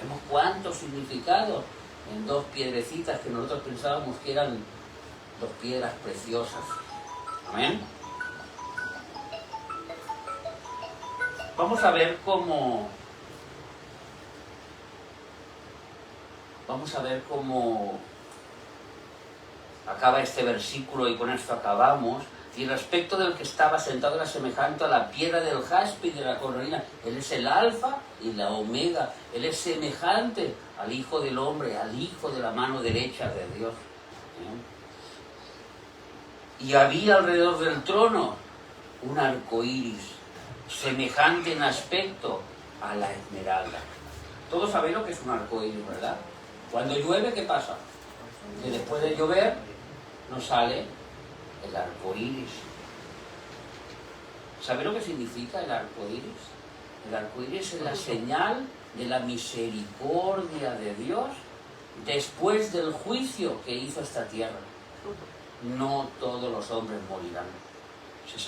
Vemos cuántos significados en dos piedrecitas que nosotros pensábamos que eran dos piedras preciosas. Amén. Vamos a ver cómo acaba este versículo y con esto acabamos. Y el aspecto del que estaba sentado era semejante a la piedra del jaspe y de la cornalina. Él es el alfa y la omega. Él es semejante al Hijo del Hombre, al Hijo de la mano derecha de Dios. Y había alrededor del trono un arco iris, semejante en aspecto a la esmeralda. Todos saben lo que es un arco iris, ¿verdad? Cuando llueve, ¿qué pasa? Que después de llover nos sale el arco iris. ¿Sabe lo que significa el arco iris? El arco iris es la señal de la misericordia de Dios después del juicio que hizo esta tierra. No todos los hombres morirán. Se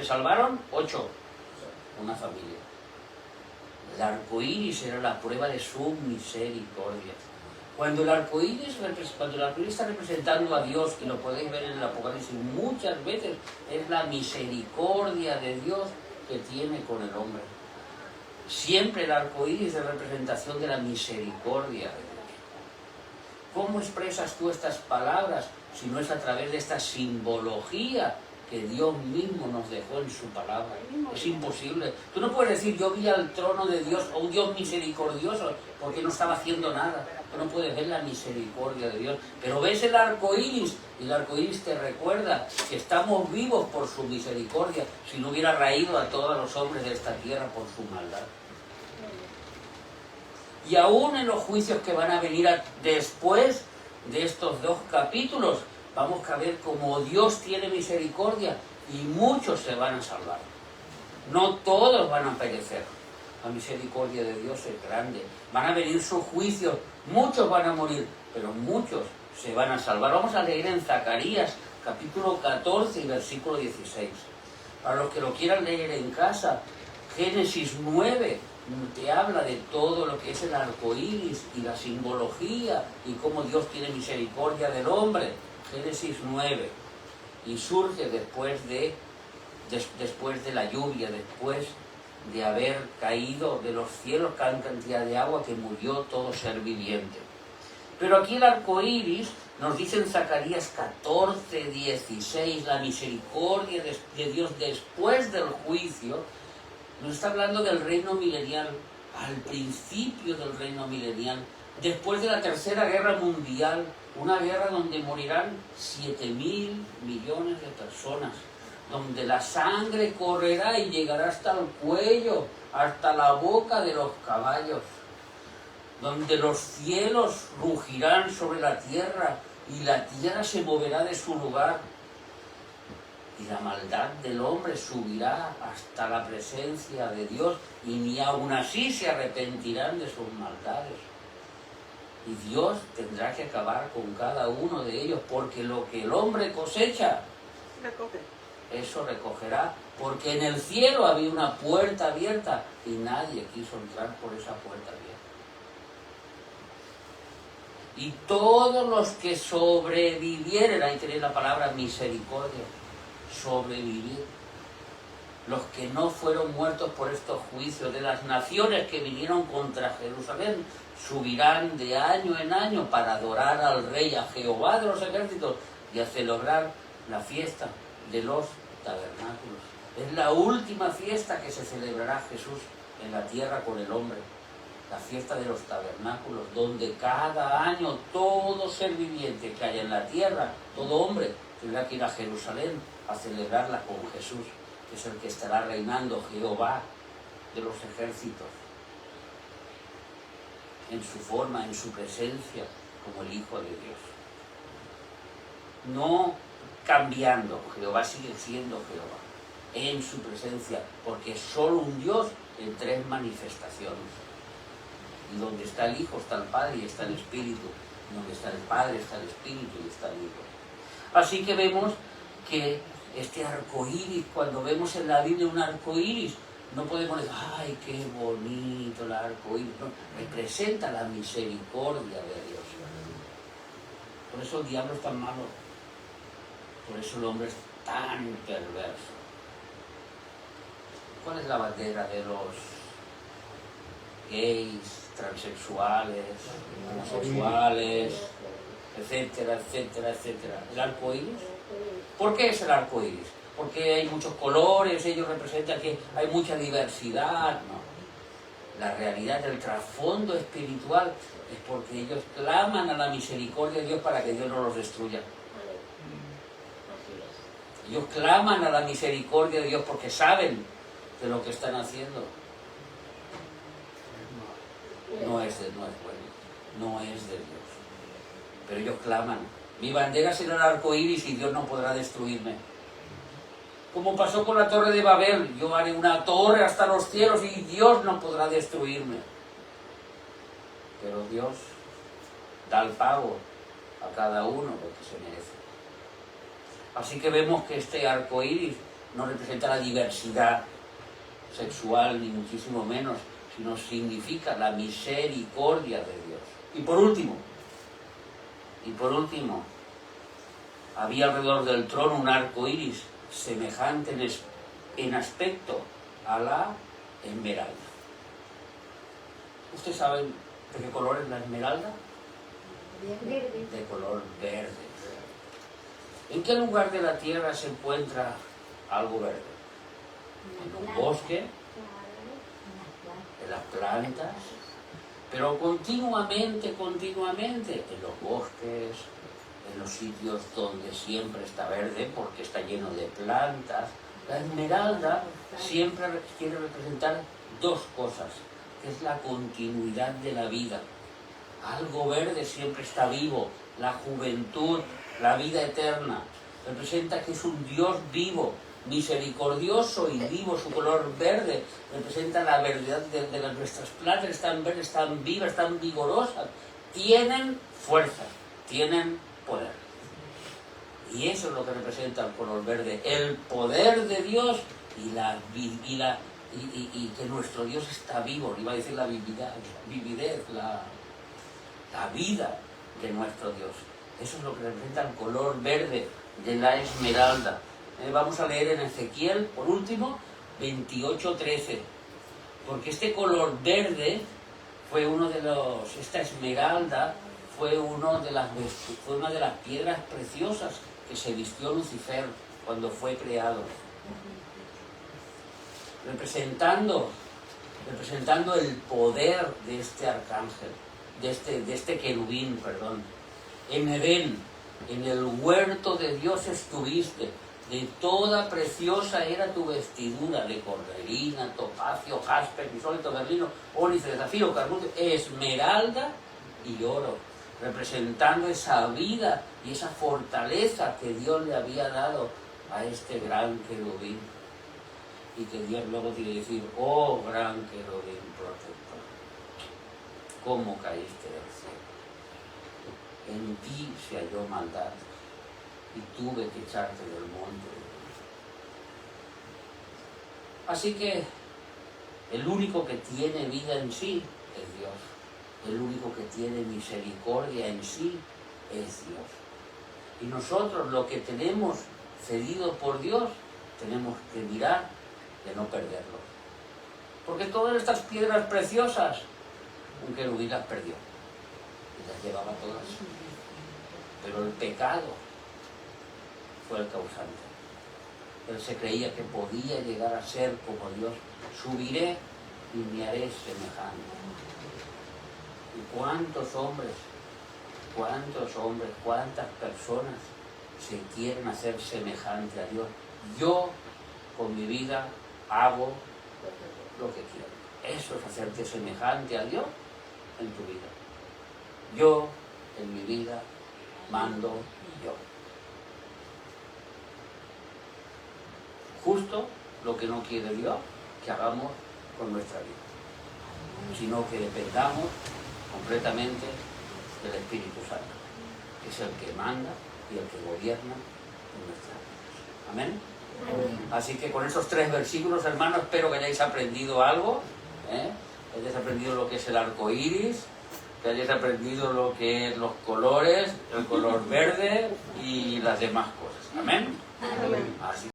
salvaron 8, una familia. El arco iris era la prueba de su misericordia. Cuando el arco iris está representando a Dios, y lo podéis ver en el Apocalipsis muchas veces, es la misericordia de Dios que tiene con el hombre. Siempre el arco iris es representación de la misericordia de Dios. ¿Cómo expresas tú estas palabras si no es a través de esta simbología que Dios mismo nos dejó en su palabra? Es imposible. Tú no puedes decir yo vi al trono de Dios o un Dios misericordioso porque no estaba haciendo nada. Tú no puedes ver la misericordia de Dios, pero ves el arco iris y el arco iris te recuerda que estamos vivos por su misericordia, si no hubiera raído a todos los hombres de esta tierra por su maldad. Y aún en los juicios que van a venir después de estos 2 capítulos, vamos a ver cómo Dios tiene misericordia y muchos se van a salvar. No todos van a perecer. La misericordia de Dios es grande. Van a venir sus juicios, muchos van a morir, pero muchos se van a salvar. Vamos a leer en Zacarías, capítulo 14 y versículo 16. Para los que lo quieran leer en casa, Génesis 9 te habla de todo lo que es el arco iris y la simbología y cómo Dios tiene misericordia del hombre. Génesis 9. Y surge después de la lluvia, después de haber caído de los cielos gran cantidad de agua que murió todo ser viviente. Pero aquí el arco iris nos dice en Zacarías 14, 16, la misericordia de Dios después del juicio. Nos está hablando del reino milenial, al principio del reino milenial, después de la Tercera Guerra Mundial, una guerra donde morirán 7.000 millones de personas, donde la sangre correrá y llegará hasta el cuello, hasta la boca de los caballos, donde los cielos rugirán sobre la tierra y la tierra se moverá de su lugar, y la maldad del hombre subirá hasta la presencia de Dios, y ni aun así se arrepentirán de sus maldades. Y Dios tendrá que acabar con cada uno de ellos, porque lo que el hombre cosecha, eso recogerá, porque en el cielo había una puerta abierta y nadie quiso entrar por esa puerta abierta. Y todos los que sobrevivieren, ahí tenéis la palabra misericordia, sobrevivir, los que no fueron muertos por estos juicios de las naciones que vinieron contra Jerusalén, subirán de año en año para adorar al Rey, a Jehová de los ejércitos, y a celebrar la fiesta de los tabernáculos. Es la última fiesta que se celebrará Jesús en la tierra con el hombre, la fiesta de los tabernáculos, donde cada año todo ser viviente que haya en la tierra, todo hombre, tendrá que ir a Jerusalén a celebrarla con Jesús, que es el que estará reinando, Jehová de los ejércitos, en su forma, en su presencia, como el Hijo de Dios. No cambiando, Jehová sigue siendo Jehová, en su presencia, porque es solo un Dios en tres manifestaciones. Y donde está el Hijo está el Padre y está el Espíritu. Y donde está el Padre está el Espíritu y está el Hijo. Así que vemos que este arco iris, cuando vemos en la Biblia un arco iris, no podemos decir, ¡ay, qué bonito el arco iris! No, representa la misericordia de Dios. Por eso el diablo es tan malo. Por eso el hombre es tan perverso. ¿Cuál es la bandera de los gays, transexuales, homosexuales, etcétera, etcétera, etcétera? ¿El arco iris? ¿Por qué es el arco iris? Porque hay muchos colores, ellos representan que hay mucha diversidad. No. La realidad del trasfondo espiritual es porque ellos claman a la misericordia de Dios para que Dios no los destruya. Ellos claman a la misericordia de Dios porque saben de lo que están haciendo. No es bueno, no es de Dios. Pero ellos claman. Mi bandera será el arco iris y Dios no podrá destruirme. Como pasó con la torre de Babel, yo haré una torre hasta los cielos y Dios no podrá destruirme. Pero Dios da el pago a cada uno lo que se merece. Así que vemos que este arco iris no representa la diversidad sexual, ni muchísimo menos, sino significa la misericordia de Dios. Y por último, había alrededor del trono un arco iris semejante en aspecto a la esmeralda. ¿Ustedes saben de qué color es la esmeralda? Verde. De color verde. ¿En qué lugar de la tierra se encuentra algo verde? En un bosque, en las plantas, pero continuamente, en los bosques, en los sitios donde siempre está verde porque está lleno de plantas. La esmeralda siempre quiere representar dos cosas, que es la continuidad de la vida. Algo verde siempre está vivo, la juventud, la vida eterna. Representa que es un Dios vivo, misericordioso y vivo. Su color verde representa la verdad de nuestras plantas. Están verdes, están vivas, están vigorosas, tienen fuerza, tienen poder. Y eso es lo que representa el color verde, el poder de Dios y que nuestro Dios está vivo. Iba a decir la vividez, la vida de nuestro Dios. Eso es lo que representa el color verde de la esmeralda. Vamos a leer en Ezequiel, por último, 28:13. Porque este color verde fue esta esmeralda fue una de las piedras preciosas que se vistió Lucifer cuando fue creado. Representando representando el poder de este arcángel, de este querubín, perdón. En Edén, en el huerto de Dios estuviste, de toda preciosa era tu vestidura, de corderina, topacio, jaspe, crisólito, berlino, ónice, zafiro, carbuncle, esmeralda y oro, representando esa vida y esa fortaleza que Dios le había dado a este gran querubín. Y que Dios luego tiene que decir, oh gran querubín protector, ¿cómo caíste del cielo? En ti se halló maldad y tuve que echarte del monte. Así que el único que tiene vida en sí es Dios. El único que tiene misericordia en sí es Dios. Y nosotros, lo que tenemos cedido por Dios, tenemos que mirar de no perderlo. Porque todas estas piedras preciosas, un querubín las perdió y las llevaba todas. Pero el pecado fue el causante. Él se creía que podía llegar a ser como Dios. Subiré y me haré semejante. ¿Y cuántos hombres, cuántas personas se quieren hacer semejante a Dios? Yo, con mi vida, hago lo que quiero. Eso es hacerte semejante a Dios en tu vida. Yo, en mi vida, mando yo. Justo lo que no quiere Dios que hagamos con nuestra vida, sino que dependamos completamente del Espíritu Santo, que es el que manda y el que gobierna en nuestras vidas. Amén. Así que con esos 3 versículos, hermanos, espero que hayáis aprendido algo, que hayáis aprendido lo que es el arco iris, que hayáis aprendido lo que es los colores, el color verde y las demás cosas. Amén. Así